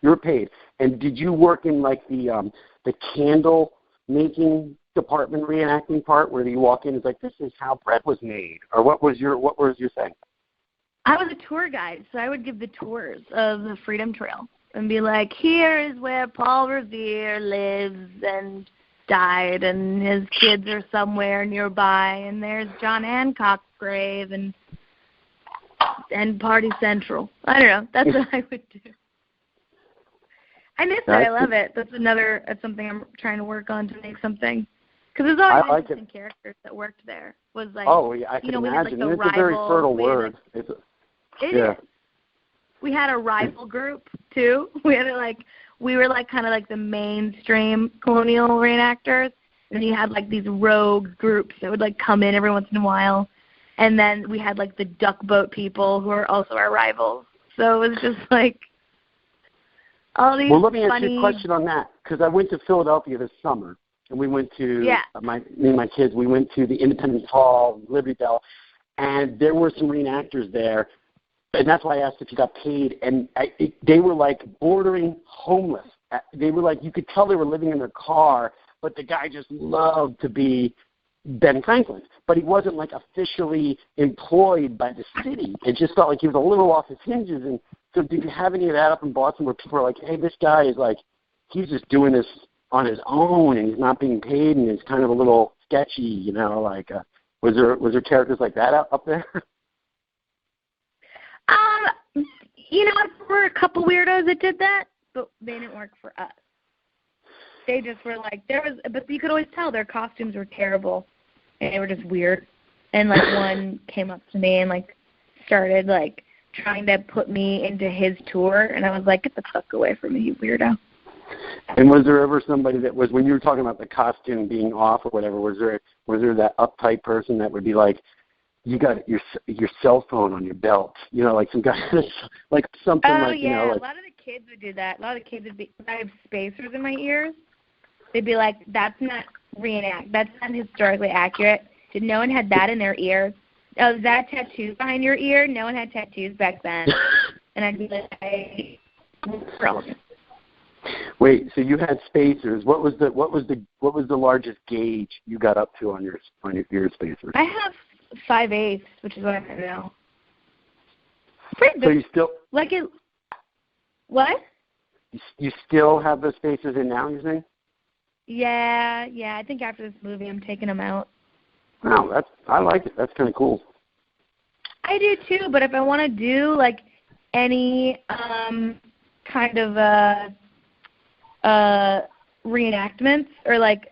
You were paid. And did you work in like the candle making department reenacting part where you walk in and it's like, this is how bread was made, or what was your thing? I was a tour guide, so I would give the tours of the Freedom Trail and be like, here is where Paul Revere lives and died, and his kids are somewhere nearby, and there's John Hancock's grave, and Party Central. I don't know. That's what I would do. I miss it. I love it. That's something I'm trying to work on to make something. Because there's always interesting characters that worked there. Was like, I can imagine. It's a very fertile word. It is. We had a rival group too. We were kind of like the mainstream colonial reenactors, and then you had like these rogue groups that would like come in every once in a while, and then we had like the duck boat people who are also our rivals. So it was just like all these. Well, let me ask you a question on that, because I went to Philadelphia this summer, and we went to me and my kids. We went to the Independence Hall, Liberty Bell, and there were some reenactors there. And that's why I asked if you got paid. And they were like bordering homeless. They were like, you could tell they were living in their car, but the guy just loved to be Ben Franklin. But he wasn't like officially employed by the city. It just felt like he was a little off his hinges. And so did you have any of that up in Boston where people were like, hey, this guy is like, he's just doing this on his own and he's not being paid and it's kind of a little sketchy, like was there characters like that up there? There were a couple weirdos that did that, but they didn't work for us. They just were like, but you could always tell their costumes were terrible, and they were just weird. And like one came up to me and like started like trying to put me into his tour, and I was like, get the fuck away from me, you weirdo. And was there ever somebody that was, when you were talking about the costume being off or whatever, was there that uptight person that would be like, you got your cell phone on your belt, like some guy, like something like, like, a lot of the kids would do that. A lot of the kids would be, I have spacers in my ears. They'd be like, that's not that's not historically accurate. Did no one had that in their ears? Oh, is that tattoos behind your ear? No one had tattoos back then. And I'd be like, wait, so you had spacers. What was the largest gauge you got up to on your ear spacers? I have 5/8, which is what I have now. So you still like it? What? You still have the spacers in now? You saying? Yeah. I think after this movie, I'm taking them out. Wow, I like it. That's kind of cool. I do too, but if I want to do like any kind of reenactments or like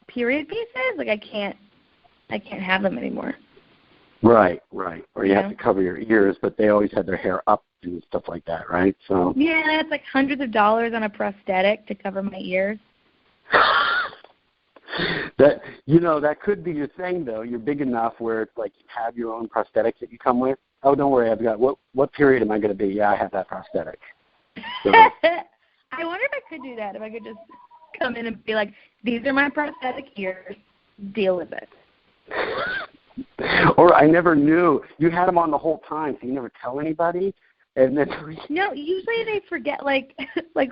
period pieces. Like I can't have them anymore. Right. Or you have to cover your ears, but they always had their hair up and stuff like that, right? So yeah, it's like hundreds of dollars on a prosthetic to cover my ears. that could be your thing though. You're big enough where it's like you have your own prosthetics that you come with. Oh, don't worry, I've got what period am I going to be? Yeah, I have that prosthetic. So. I wonder if I could do that. If I could just come in and be like, these are my prosthetic ears. Deal with it. Or I never knew. You had them on the whole time, so you never tell anybody. And then no, usually they forget. Like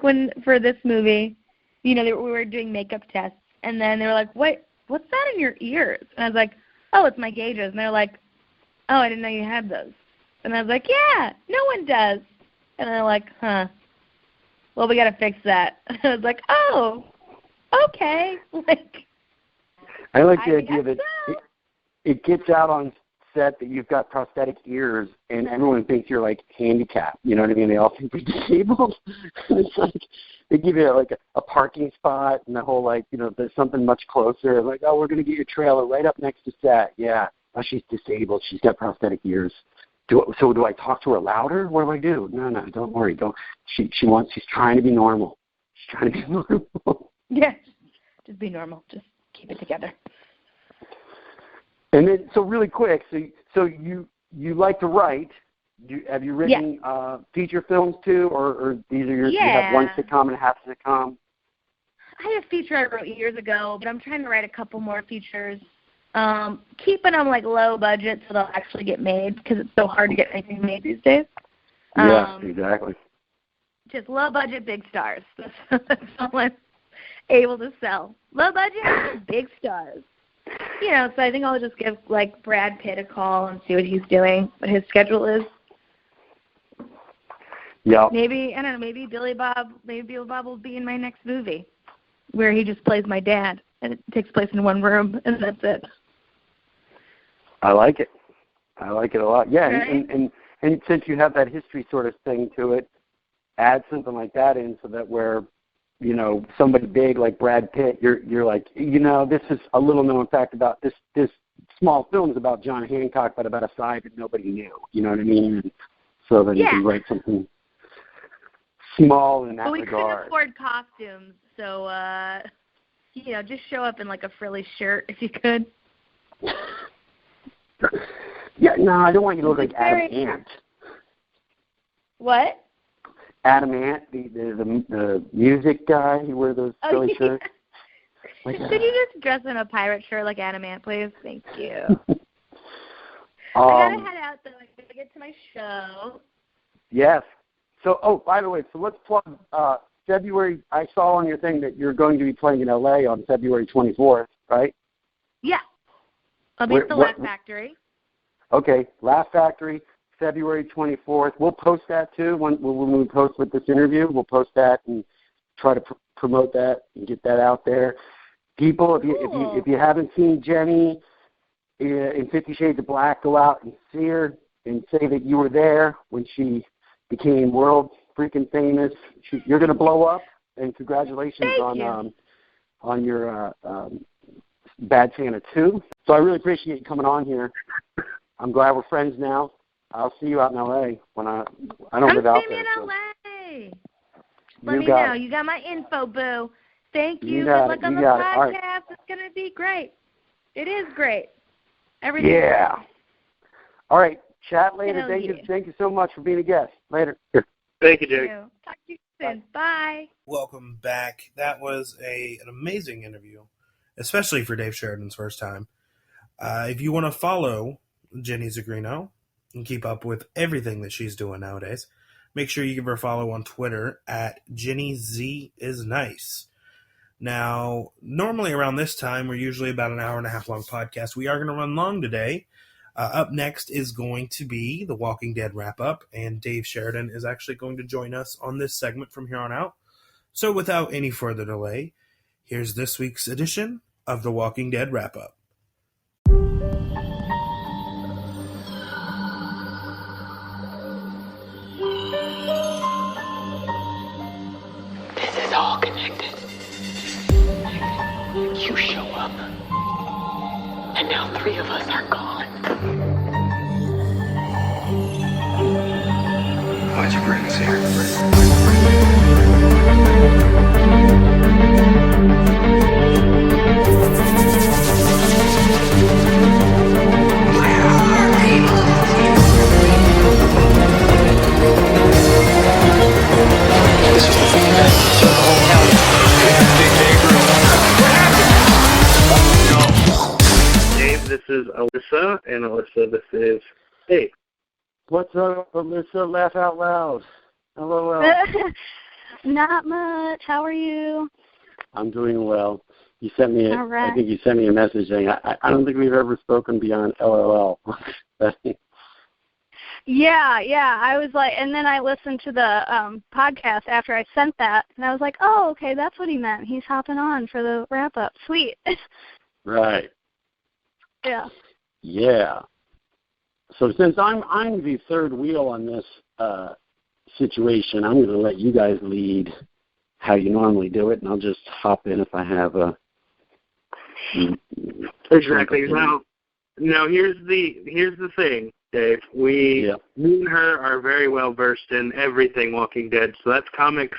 when for this movie, we were doing makeup tests, and then they were like, "Wait, what's that in your ears?" And I was like, "Oh, it's my gauges." And they're like, "Oh, I didn't know you had those." And I was like, "Yeah, no one does." And they're like, "Huh? Well, we got to fix that." And I was like, "Oh, okay." I like the idea that it gets out on set that you've got prosthetic ears, and everyone thinks you're like handicapped. You know what I mean? They all think you're disabled. It's like they give you like a parking spot, and the whole there's something much closer. Like, oh, we're going to get your trailer right up next to set. Yeah, oh, she's disabled. She's got prosthetic ears. So do I talk to her louder? What do I do? No, don't worry. Don't. She's trying to be normal. She's trying to be normal. Yeah, just be normal. Just keep it together. And then, so really quick, so you like to write. Have you written feature films too, or these are you have one sitcom and a half sitcom? I had a feature I wrote years ago, but I'm trying to write a couple more features. Keeping them like low budget so they'll actually get made because it's so hard to get anything made these days. Yeah, exactly. Just low budget, big stars. That's all I'm able to sell. Low budget, big stars. So I think I'll just give like Brad Pitt a call and see what he's doing, what his schedule is. Yeah. Maybe I don't know. Maybe Billy Bob will be in my next movie, where he just plays my dad, and it takes place in one room, and that's it. I like it. I like it a lot. Yeah, right? and since you have that history sort of thing to it, add something like that in so that where, somebody big like Brad Pitt, you're like, this is a little known fact about this small film is about John Hancock, but about a side that nobody knew. You know what I mean? And so then you can write something small in that regard. We couldn't afford costumes, so just show up in like a frilly shirt if you could. Yeah, no, I don't want you to look like Adam Ant. What? Adam Ant, the music guy. He wears those silly shirts. Like, could you just dress in a pirate shirt like Adam Ant, please? Thank you. I gotta head out though. I gotta get to my show. Yes. So, by the way, so let's plug February. I saw on your thing that you're going to be playing in LA on February 24th, right? Yeah. I'll be at the Laugh Factory. Okay, Laugh Factory, February 24th. We'll post that too. When we post with this interview, we'll post that and try to promote that and get that out there. People, if you haven't seen Jenny in 50 Shades of Black, go out and see her and say that you were there when she became world freaking famous. You're going to blow up, and congratulations on your Bad Santa 2. So I really appreciate you coming on here. I'm glad we're friends now. I'll see you out in L.A. when I don't live out there. I'm in L.A. Let me know. You got my info, boo. Thank you. Good luck on the podcast. Right. It's going to be great. It is great. Everything. Yeah. All right. Chat later. Thank you so much for being a guest. Later. Thank you, Jake. Talk to you soon. Bye. Welcome back. That was an amazing interview, especially for Dave Sheridan's first time. If you want to follow Jenny Zigrino and keep up with everything that she's doing nowadays, make sure you give her a follow on Twitter at JennyZisNice. Now, normally around this time, we're usually about an hour and a half long podcast. We are going to run long today. Up next is going to be the Walking Dead Wrap-Up, and Dave Sheridan is actually going to join us on this segment from here on out. So without any further delay, here's this week's edition of the Walking Dead Wrap-Up. This is all connected. up. And now 3 of us are gone. Why'd you bring us here? This was the thing that took the whole county. Dave, this is Alyssa, and Alyssa, this is Dave. What's up, Alyssa? Laugh out loud. LOL. Not much. How are you? I'm doing well. You sent me. All right. I think you sent me a message saying I don't think we've ever spoken beyond LOL. Yeah. I was like, and then I listened to the podcast after I sent that, and I was like, oh, okay, that's what he meant. He's hopping on for the wrap-up. Sweet. Right. Yeah. Yeah. So since I'm the third wheel on this situation, I'm going to let you guys lead how you normally do it, and I'll just hop in if I have a. Exactly. Now here's the thing, Dave. Me and her are very well versed in everything Walking Dead. So that's comics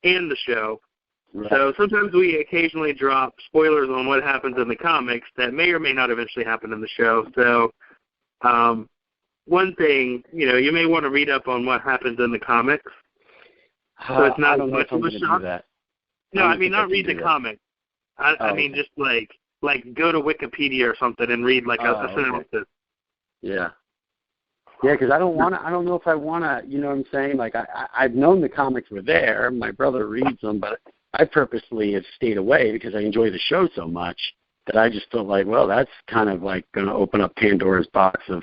and the show. Right. So sometimes we occasionally drop spoilers on what happens in the comics that may or may not eventually happen in the show. So one thing, you may want to read up on what happens in the comics. So it's not as much of a shock. No, I mean not read the comic. I mean just like go to Wikipedia or something and read like a synopsis. Okay. Yeah. Yeah, because I don't know if I want to, you know what I'm saying? Like I've known the comics were there. My brother reads them, but I purposely have stayed away because I enjoy the show so much that I just felt like, well, that's kind of like going to open up Pandora's box of,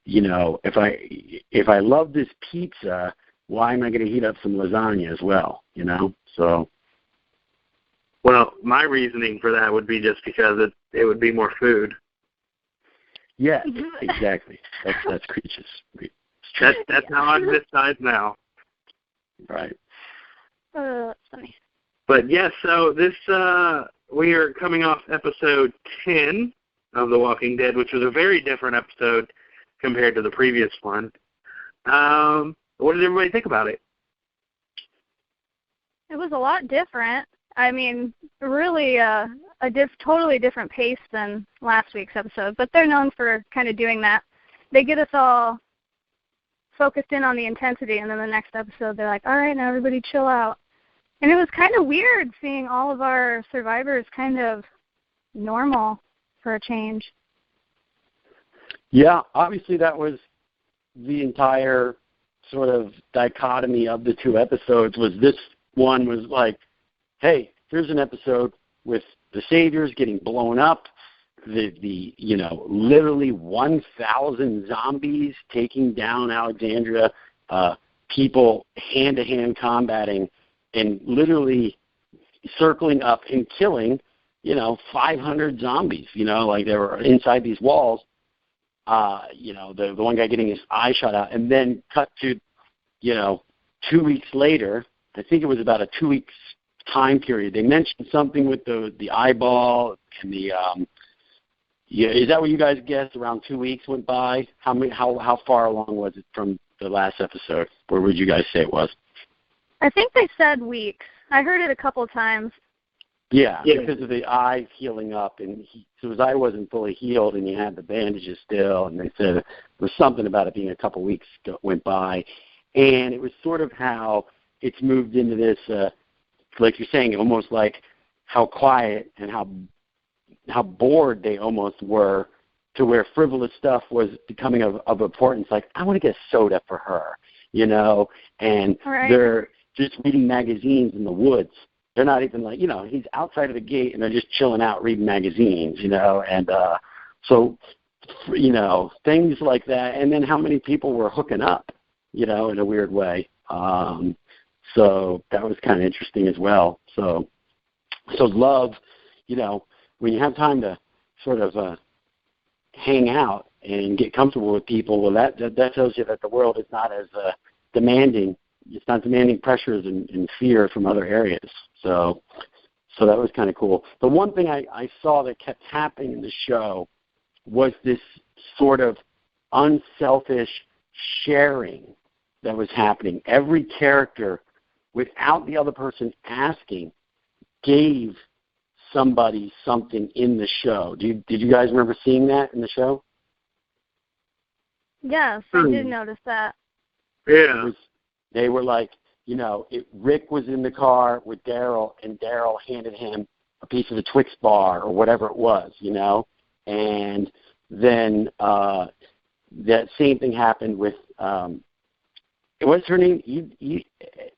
if I love this pizza, why am I going to heat up some lasagna as well, So. Well, my reasoning for that would be just because it would be more food. Yeah, exactly. That's Creech's. That's how I'm this side now. Right. Funny. But yes, so this we are coming off episode 10 of The Walking Dead, which was a very different episode compared to the previous one. What did everybody think about it? It was a lot different. I mean, really totally different pace than last week's episode, but they're known for kind of doing that. They get us all focused in on the intensity, and then the next episode they're like, all right, now everybody chill out. And it was kind of weird seeing all of our survivors kind of normal for a change. Yeah, obviously that was the entire sort of dichotomy of the 2 episodes. Was this one was like, hey, here's an episode with the Saviors getting blown up, the literally 1,000 zombies taking down Alexandria, people hand-to-hand combating and literally circling up and killing, 500 zombies, like they were inside these walls, the one guy getting his eye shot out, and then cut to, 2 weeks later, I think it was about a 2 weeks time period. They mentioned something with the eyeball and the is that what you guys guessed? Around 2 weeks went by. How far along was it from the last episode? Where would you guys say it was? I think they said weeks. I heard it a couple of times. Yeah, because of the eye healing up, and so his eye wasn't fully healed, and he had the bandages still, and they said there was something about it being a couple weeks went by, and it was sort of how it's moved into this, like you're saying, almost like how quiet and how bored they almost were, to where frivolous stuff was becoming of importance. Like, I want to get soda for her, and they're just reading magazines in the woods. They're not even like, he's outside of the gate and they're just chilling out reading magazines, and so, things like that. And then how many people were hooking up, in a weird way. So that was kind of interesting as well. So love, when you have time to sort of hang out and get comfortable with people, well, that tells you that the world is not as demanding. It's not demanding pressures and fear from other areas. So So that was kind of cool. The one thing I saw that kept happening in the show was this sort of unselfish sharing that was happening. Every character, without the other person asking, gave somebody something in the show. Did you guys remember seeing that in the show? Yes, I did notice that. Yeah. They were like, Rick was in the car with Daryl, and Daryl handed him a piece of the Twix bar or whatever it was, and then that same thing happened with what's her name?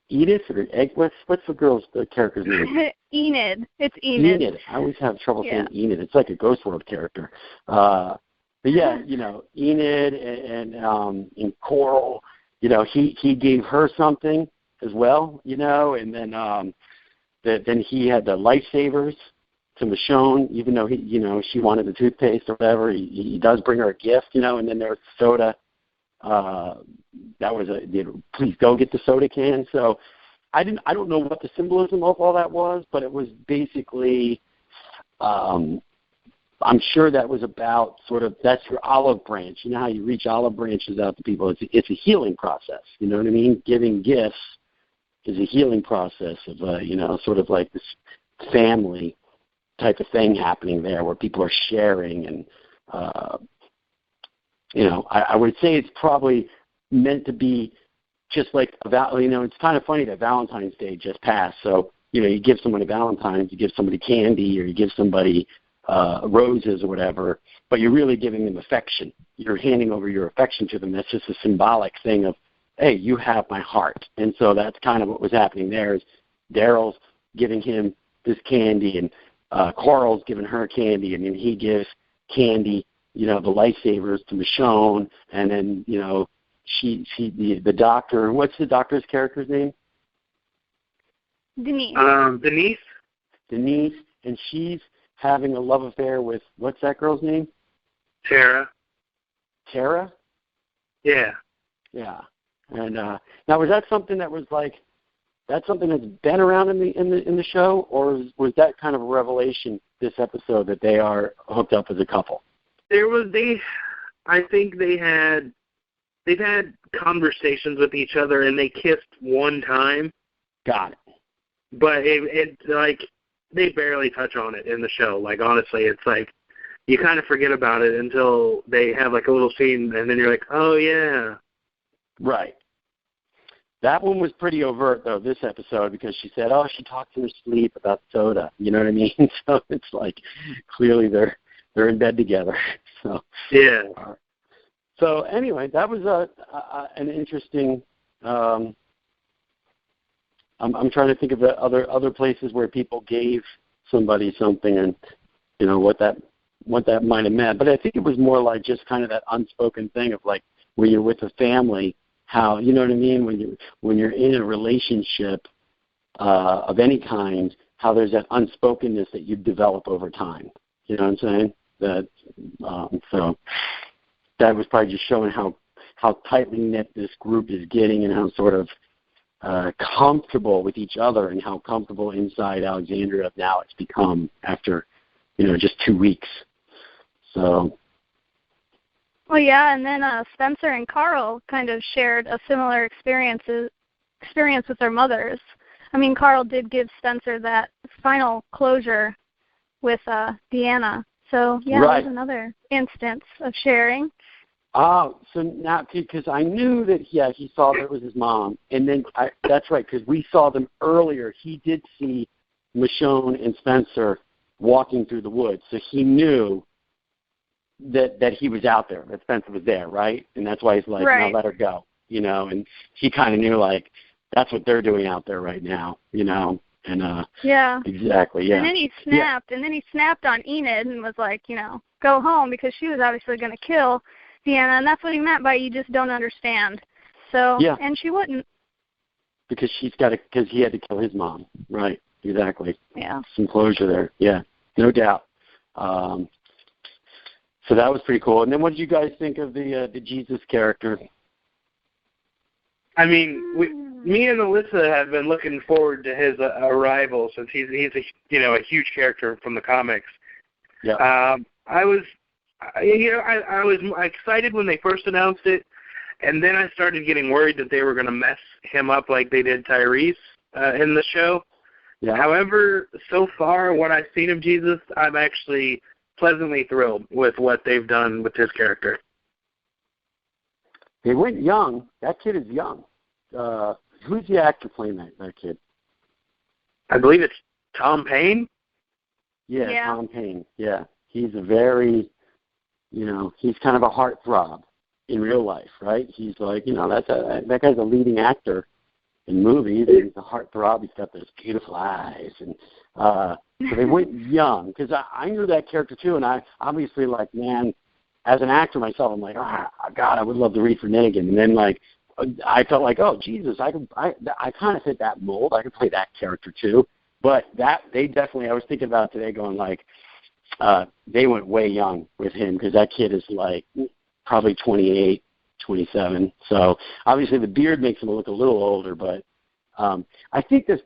Edith or Egg? What's the character's name? Enid. It's Enid. Enid. I always have trouble saying Enid. It's like a Ghost World character. But yeah, Enid and Coral. He gave her something as well. And then he had the lifesavers to Michonne, even though she wanted the toothpaste or whatever. He does bring her a gift. And then there was soda. That was please go get the soda can. So I don't know what the symbolism of all that was, but it was basically, I'm sure that was about sort of, that's your olive branch. You know how you reach olive branches out to people? It's a healing process. You know what I mean? Giving gifts is a healing process of, sort of like this family type of thing happening there where people are sharing and, I would say it's probably meant to be just like, it's kind of funny that Valentine's Day just passed. So, you give someone a Valentine's, you give somebody candy, or you give somebody roses or whatever, but you're really giving them affection. You're handing over your affection to them. That's just a symbolic thing of, hey, you have my heart. And so that's kind of what was happening there is Daryl's giving him this candy, and Coral's giving her candy, and then he gives candy, the lifesavers to Michonne, and then, the doctor, what's the doctor's character's name? Denise. Denise, and she's having a love affair with, what's that girl's name? Tara? Yeah. Yeah. And now, was that something that was like, that's something that's been around in the show, or was that kind of a revelation this episode that they are hooked up as a couple? I think they've had conversations with each other, and they kissed one time. Got it. But it's like they barely touch on it in the show. Like, honestly, it's like you kind of forget about it until they have like a little scene, and then you're like, oh yeah. Right. That one was pretty overt though, this episode, because she said, oh, she talked in her sleep about soda. You know what I mean? So it's like clearly they're in bed together. So yeah. So anyway, that was an interesting. I'm trying to think of the other places where people gave somebody something, and what that might have meant. But I think it was more like just kind of that unspoken thing of like when you're with a family, how you know what I mean when you're in a relationship of any kind, how there's that unspokenness that you develop over time. You know what I'm saying? That so that was probably just showing how tightly knit this group is getting, and how sort of comfortable with each other, and how comfortable inside Alexandria now it's become after just 2 weeks. So. Well, yeah, and then Spencer and Carl kind of shared a similar experience with their mothers. I mean, Carl did give Spencer that final closure with Deanna. So, yeah, right. That was another instance of sharing. Oh, so now, because I knew that, he saw that it was his mom. And then, that's right, because we saw them earlier. He did see Michonne and Spencer walking through the woods. So he knew that he was out there, that Spencer was there, right? And that's why he's like, right. No, let her go, and he kind of knew, like, that's what they're doing out there right now, and yeah, exactly, yeah. And then he snapped on Enid and was like, go home, because she was obviously going to kill Deanna, and that's what he meant by you just don't understand. So, yeah. And she wouldn't. Because he had to kill his mom, right? Exactly. Yeah. Some closure there, yeah, no doubt. So that was pretty cool. And then what did you guys think of the Jesus character? I mean, me and Alyssa have been looking forward to his arrival since he's a huge character from the comics. Yeah. I was excited when they first announced it, and then I started getting worried that they were going to mess him up like they did Tyrese in the show. Yeah. However, so far, what I've seen of Jesus, I'm actually pleasantly thrilled with what they've done with his character. They went young. That kid is young. Who's the actor playing that kid? I believe it's Tom Payne. Yeah, Tom Payne. Yeah, he's a very, he's kind of a heartthrob in real life, right? He's like, that guy's a leading actor in movies, and he's a heartthrob. He's got those beautiful eyes, and so they went young because I knew that character too, and I obviously as an actor myself, I'm like, God, I would love to read for Finnegan, and then I felt like, oh Jesus, I kind of fit that mold. I could play that character too. But they definitely, I was thinking about it today, going they went way young with him because that kid is probably 28, 27. So obviously the beard makes him look a little older, but I think this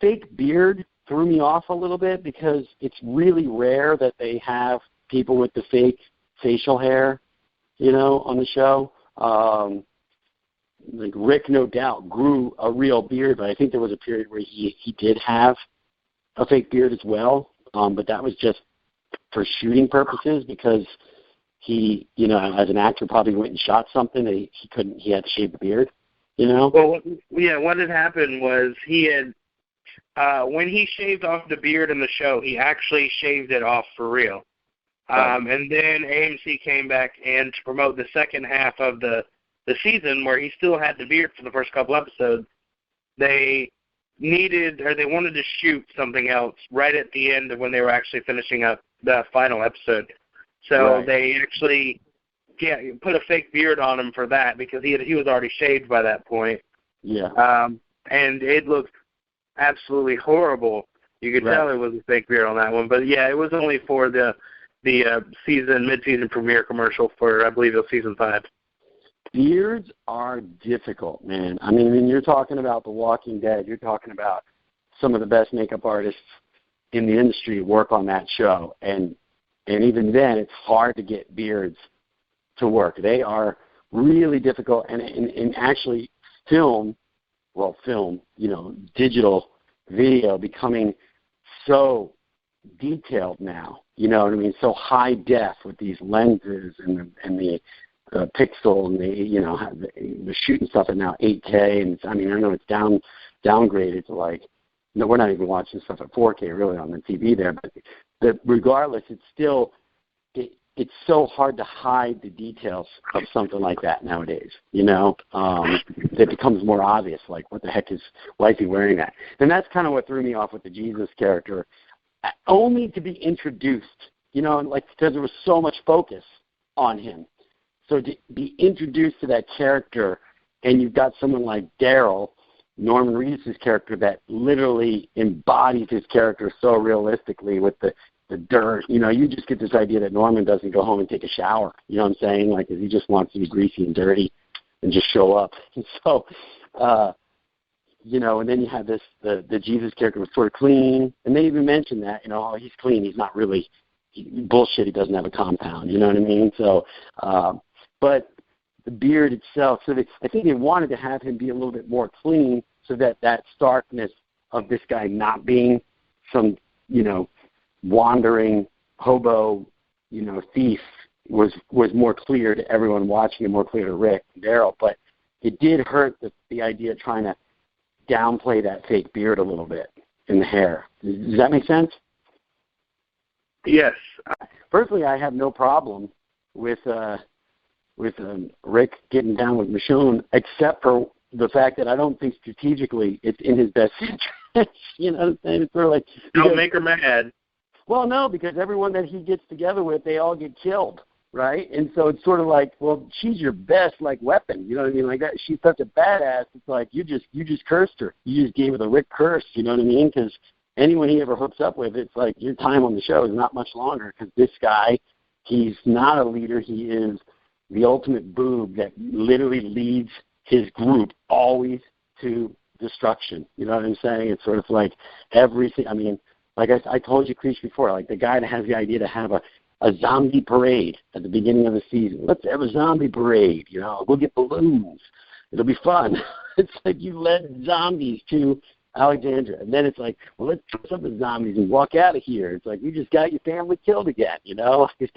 fake beard threw me off a little bit because it's really rare that they have people with the fake facial hair, on the show. Rick, no doubt, grew a real beard, but I think there was a period where he did have a fake beard as well, but that was just for shooting purposes because he, as an actor, probably went and shot something and he had to shave the beard, Well, yeah, what had happened was he had, when he shaved off the beard in the show, he actually shaved it off for real. And then AMC came back and to promote the second half of the season where he still had the beard for the first couple episodes, they wanted to shoot something else right at the end of when they were actually finishing up the final episode. So They actually put a fake beard on him for that because he was already shaved by that point. Yeah. And it looked absolutely horrible. You could tell it was a fake beard on that one. But yeah, it was only for the mid-season premiere commercial for, I believe it was season 5. Beards are difficult, man. I mean, when you're talking about The Walking Dead, you're talking about some of the best makeup artists in the industry work on that show. And even then, it's hard to get beards to work. They are really difficult. And actually, film, digital video becoming so detailed now. You know what I mean? So high def with these lenses and the pixel and the shooting stuff at now 8K, and I know it's downgraded to no, we're not even watching stuff at 4K really on the TV there, but regardless, it's still it's so hard to hide the details of something like that nowadays. It becomes more obvious. What the heck why is he wearing that? And that's kind of what threw me off with the Jesus character, only to be introduced. Because there was so much focus on him. So to be introduced to that character, and you've got someone like Daryl, Norman Reedus' character, that literally embodies his character so realistically with the dirt. You just get this idea that Norman doesn't go home and take a shower. You know what I'm saying? Because he just wants to be greasy and dirty and just show up. And so, and then you have the Jesus character was sort of clean, and they even mentioned that, he's clean. He's not really bullshit. He doesn't have a compound. You know what I mean? So, but the beard itself, I think they wanted to have him be a little bit more clean so that starkness of this guy not being some, wandering hobo, thief was more clear to everyone watching and more clear to Rick and Daryl. But it did hurt the idea of trying to downplay that fake beard a little bit in the hair. Does that make sense? Yes. Personally, I have no problem with Rick getting down with Michonne, except for the fact that I don't think strategically it's in his best interest. You know what I'm saying? It's sort of don't make her mad. Well, no, because everyone that he gets together with, they all get killed, right? And so it's sort of she's your best weapon. You know what I mean? That she's such a badass. It's you just cursed her. You just gave her the Rick curse. You know what I mean? Because anyone he ever hooks up with, it's your time on the show is not much longer. Because this guy, he's not a leader. He is the ultimate boob that literally leads his group always to destruction. You know what I'm saying? It's sort of like everything. I mean, like I told you, Creech, before, like the guy that has the idea to have a zombie parade at the beginning of the season. Let's have a zombie parade. You know, we'll get balloons. It'll be fun. It's like you led zombies to Alexandria, and then it's like, well, let's dress up as zombies and walk out of here. It's like you just got your family killed again, you know, his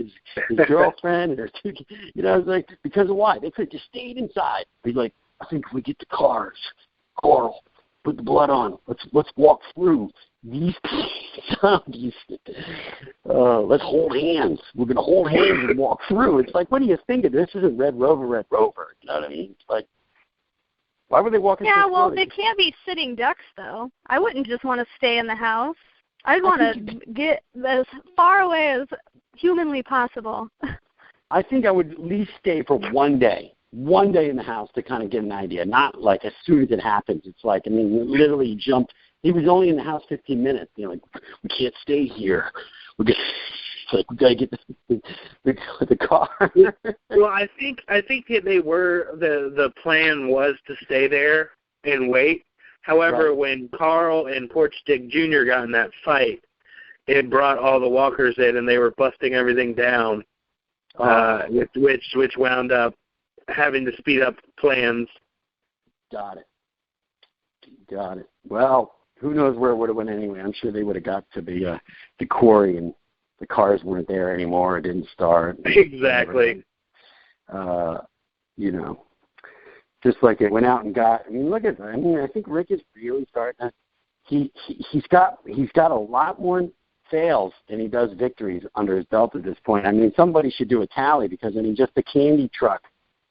girlfriend and her two, you know, it's like, because of why? They could have just stayed inside. He's like, I think if we get the cars, Carl, put the blood on. Let's walk through these zombies. Let's hold hands. We're gonna hold hands and walk through. It's like, what do you think of this? Isn't Red Rover, Red Rover? You know what I mean? It's like, why would they walk into Yeah, well, they can't be sitting ducks, though. I wouldn't just want to stay in the house. I'd want to get as far away as humanly possible. I think I would at least stay for one day in the house to kind of get an idea. Not like as soon as it happens. It's like, I mean, literally jumped. He was only in the house 15 minutes. You know, like, we can't stay here. We gotta get the car. Well, I think that they were the plan was to stay there and wait. However, right, when Carl and Porch Dick Jr. got in that fight, it brought all the walkers in, and they were busting everything down, which wound up having to speed up plans. Got it. Well, who knows where it would have went anyway. I'm sure they would have got to the quarry, and the cars weren't there anymore. It didn't start. Exactly. You know, just like it went out and got. I mean, look at that. I mean, I think Rick is really starting to. He's got a lot more fails than he does victories under his belt at this point. I mean, somebody should do a tally, because I mean, just the candy truck,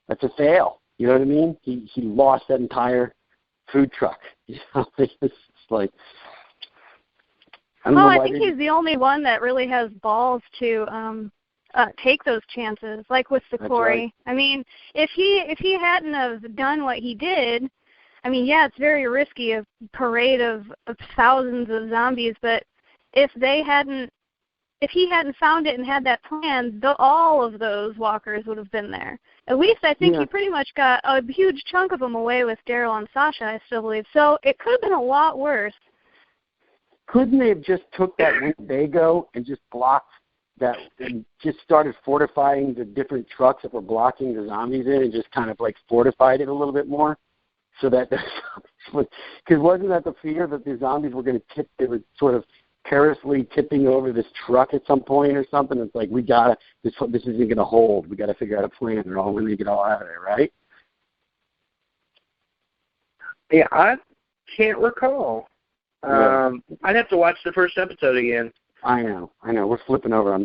that's a fail. You know what I mean? He lost that entire food truck. You know, it's like. I think he's the only one that really has balls to take those chances, like with the quarry. Right. I mean, if he hadn't have done what he did, I mean, yeah, it's very risky, a parade of thousands of zombies, but if he hadn't found it and had that plan, all of those walkers would have been there. At least I think he pretty much got a huge chunk of them away with Daryl and Sasha, I still believe. So it could have been a lot worse. Couldn't they have just took that Winnebago and just blocked that and just started fortifying the different trucks that were blocking the zombies in, and just kind of like fortified it a little bit more, so that because wasn't that the fear that the zombies were going to tip? They were sort of perilously tipping over this truck at some point or something. It's like, this isn't going to hold. We got to figure out a plan. They're all going to get all out of there, right? Yeah, I can't recall. I'd have to watch the first episode again. I know. We're flipping over.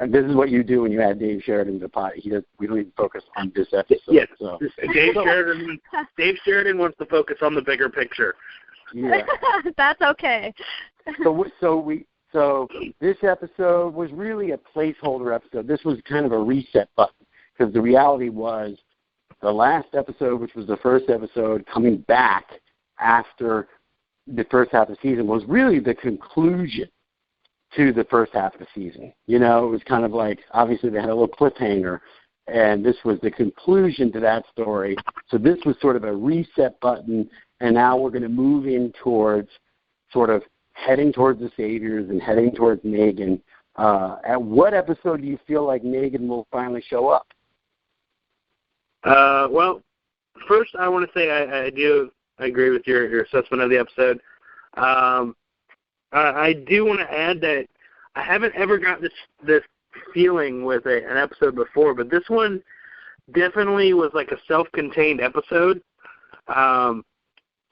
This is what you do when you add Dave Sheridan to the pot. We don't even focus on this episode. Yes. So. Dave Sheridan wants to focus on the bigger picture. Yeah. That's okay. So this episode was really a placeholder episode. This was kind of a reset button, because the reality was the last episode, which was the first episode, coming back after the first half of the season, was really the conclusion to the first half of the season. You know, it was kind of like, obviously they had a little cliffhanger, and this was the conclusion to that story. So this was sort of a reset button, and now we're going to move in towards sort of heading towards the Saviors and heading towards Negan. At what episode do you feel like Negan will finally show up? Well, first I want to say I agree with your assessment of the episode. I do want to add that I haven't ever got this feeling with an episode before, but this one definitely was like a self-contained episode.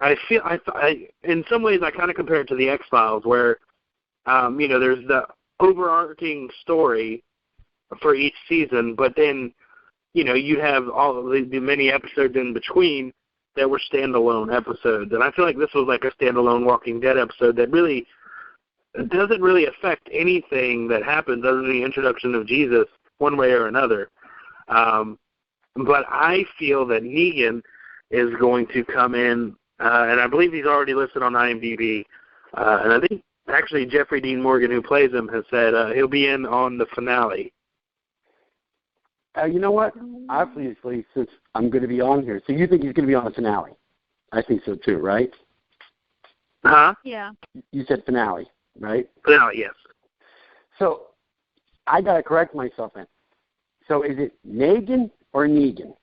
I feel in some ways I kind of compare it to the X-Files, where there's the overarching story for each season, but then you have all of the many episodes in between that were standalone episodes. And I feel like this was like a standalone Walking Dead episode that really doesn't really affect anything that happens other than the introduction of Jesus one way or another. But I feel that Negan is going to come in, and I believe he's already listed on IMDb. And I think actually Jeffrey Dean Morgan, who plays him, has said he'll be in on the finale. You know what? Obviously, since I'm going to be on here, so you think he's going to be on the finale? I think so too, right? Huh? Yeah. You said finale, right? Finale, yes. So I got to correct myself then. So is it Negan or Negan?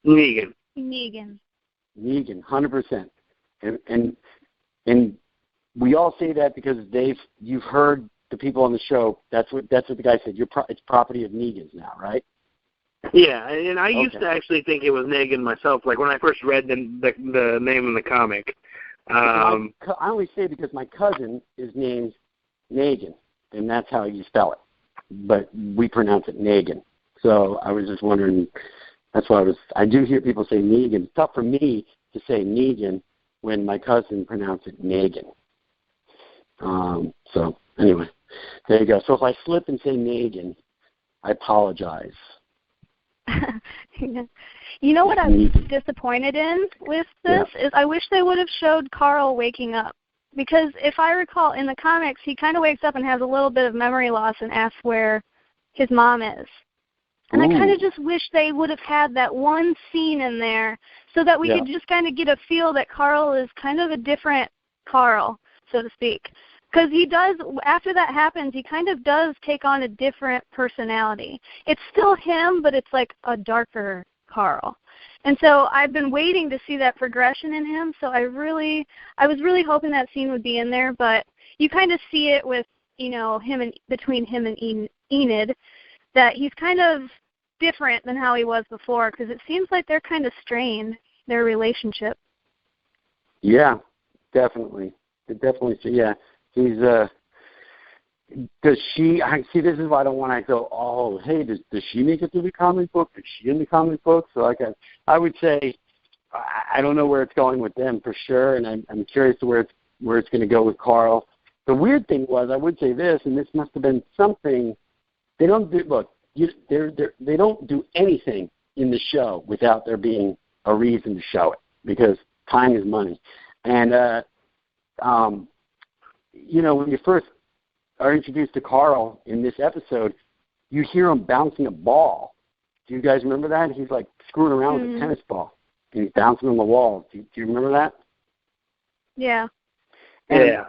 Negan. Negan. Negan, 100%. And we all say that because Dave, you've heard the people on the show. That's what the guy said. It's property of Negan's now, right? Yeah, and I used to actually think it was Negan myself. Like when I first read the name in the comic. I only say because my cousin is named Negan, and that's how you spell it. But we pronounce it Negan. So I was just wondering. That's why I do hear people say Negan. It's tough for me to say Negan when my cousin pronounced it Negan. So anyway, there you go. So if I slip and say Negan, I apologize. You know what I'm disappointed in with this is I wish they would have showed Carl waking up. Because if I recall, in the comics, he kind of wakes up and has a little bit of memory loss and asks where his mom is. And I kind of just wish they would have had that one scene in there so that we could just kind of get a feel that Carl is kind of a different Carl, so to speak. Because he does, after that happens, he kind of does take on a different personality. It's still him, but it's like a darker Carl. And so I've been waiting to see that progression in him, so I was really hoping that scene would be in there, but you kind of see it with, between him and Enid, that he's kind of different than how he was before, because it seems like they're kind of strained, their relationship. Yeah, definitely. Yeah. He's, does she, see, this is why I don't want to go, oh, hey, does she make it through the comic book? Is she in the comic book? So I would say, I don't know where it's going with them for sure, and I'm curious to where it's going to go with Carl. The weird thing was, I would say this, and this must have been something, they don't do anything in the show without there being a reason to show it, because time is money. And, when you first are introduced to Carl in this episode, you hear him bouncing a ball. Do you guys remember that? He's like screwing around with a tennis ball, and he's bouncing on the wall. Do you remember that? Yeah. And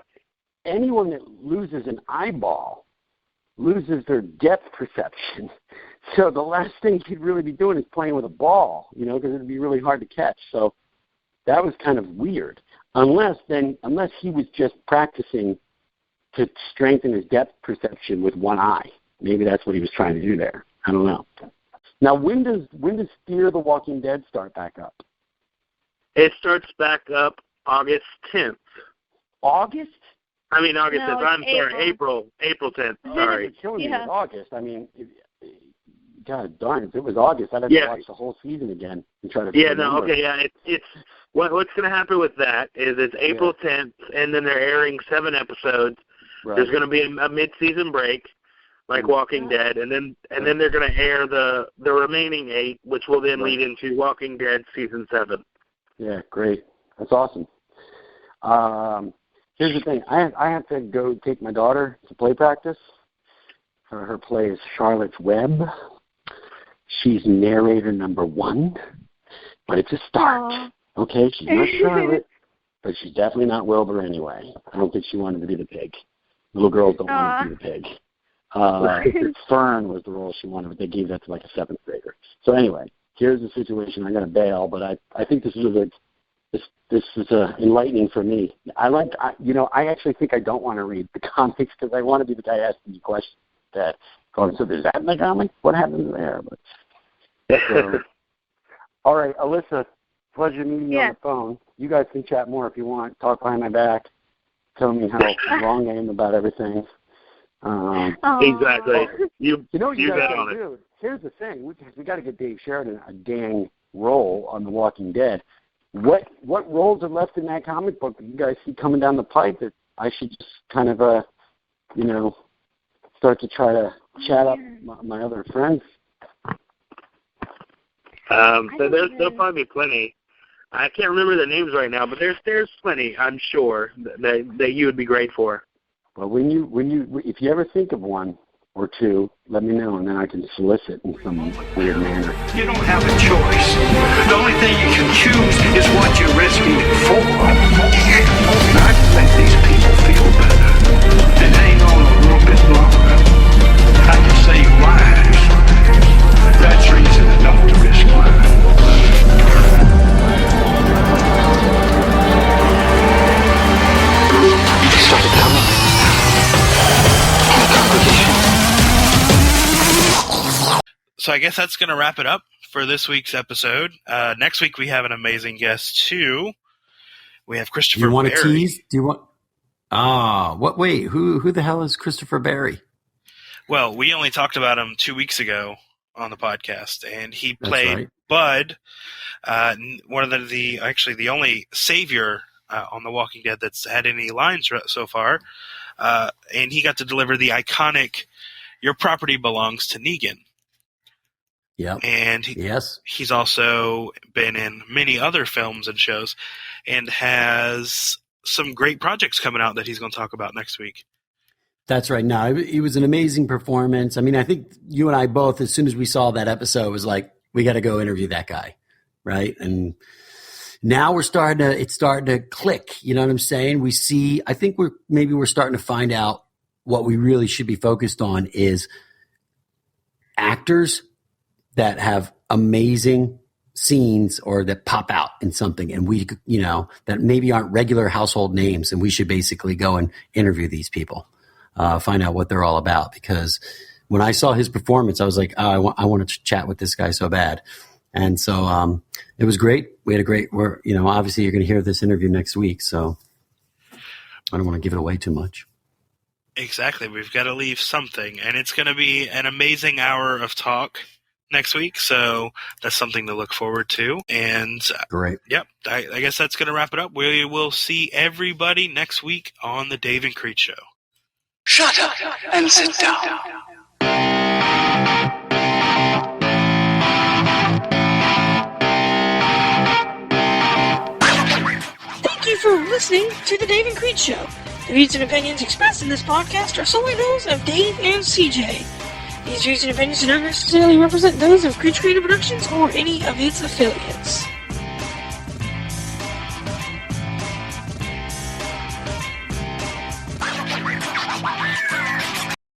anyone that loses an eyeball loses their depth perception. So the last thing he'd really be doing is playing with a ball, because it'd be really hard to catch. So that was kind of weird. Unless he was just practicing to strengthen his depth perception with one eye. Maybe that's what he was trying to do there. I don't know. Now, when does Fear the Walking Dead start back up? It starts back up August 10th. August? I mean, August 10th. I'm April. sorry, April 10th. Sorry. You're killing me with August. I mean, God darn, if it was August, I'd have to watch the whole season again and try to remember. It's what's going to happen with that is it's April 10th, and then they're airing 7 episodes. Right. There's going to be a mid-season break, like Walking Dead, and then they're going to air the remaining 8, which will then lead into Walking Dead season 7. Yeah, great. That's awesome. Here's the thing. I have to go take my daughter to play practice. Her play is Charlotte's Web. She's narrator number 1, but it's a start. Aww. Okay, she's not Charlotte, but she's definitely not Wilbur anyway. I don't think she wanted to be the pig. Little girls don't want to be the pig. Fern was the role she wanted, but they gave that to like a 7th grader. So anyway, here's the situation. I'm going to bail, but I think this is enlightening for me. I actually think I don't want to read the comics because I want to be the guy asking you questions. That going, so there's that in the comic? What happens there? But all right, Alyssa, pleasure meeting you on the phone. You guys can chat more if you want. Talk behind my back. Tell me how wrong I am about everything. Exactly. You know what you guys got to do? Here's the thing. We got to get Dave Sheridan a dang role on The Walking Dead. What roles are left in that comic book that you guys see coming down the pipe that I should just kind of, start to try to chat up my other friends? So there'll probably be plenty. I can't remember the names right now, but there's plenty, I'm sure, that you would be great for. Well, if you ever think of one, or two, let me know, and then I can solicit in some weird manner. You don't have a choice. The only thing you can choose is what you're risking it for. I can make these people feel better and hang on a little bit longer. I can save lives. That's reason enough to risk mine. They started coming. In the congregation. So I guess that's going to wrap it up for this week's episode. Next week we have an amazing guest too. We have Christopher. You want Barry. to tease? Do you want? What? Wait, who the hell is Christopher Barry? Well, we only talked about him 2 weeks ago on the podcast, and he played right. Bud, one of the only savior on The Walking Dead that's had any lines so far, and he got to deliver the iconic "Your property belongs to Negan." Yep. And he's also been in many other films and shows, and has some great projects coming out that he's going to talk about next week. That's right. No, it was an amazing performance. I mean, I think you and I both, as soon as we saw that episode, was like, we got to go interview that guy, right? And now it's starting to click. You know what I'm saying? I think we're starting to find out what we really should be focused on is actors that have amazing scenes or that pop out in something, and we, that maybe aren't regular household names, and we should basically go and interview these people, find out what they're all about. Because when I saw his performance, I was like, oh, I want to chat with this guy so bad. And so it was great. We had obviously you're going to hear this interview next week, so I don't want to give it away too much. Exactly. We've got to leave something, and it's going to be an amazing hour of talk next week, so that's something to look forward to. And great. Yep, I guess that's going to wrap it up. We will see everybody next week on the Dave and Creech Show. Shut up and sit down. Thank you for listening to the Dave and Creech Show. The views and opinions expressed in this podcast are solely those of Dave and CJ. These views and opinions do not necessarily represent those of Creech Creative Productions or any of its affiliates.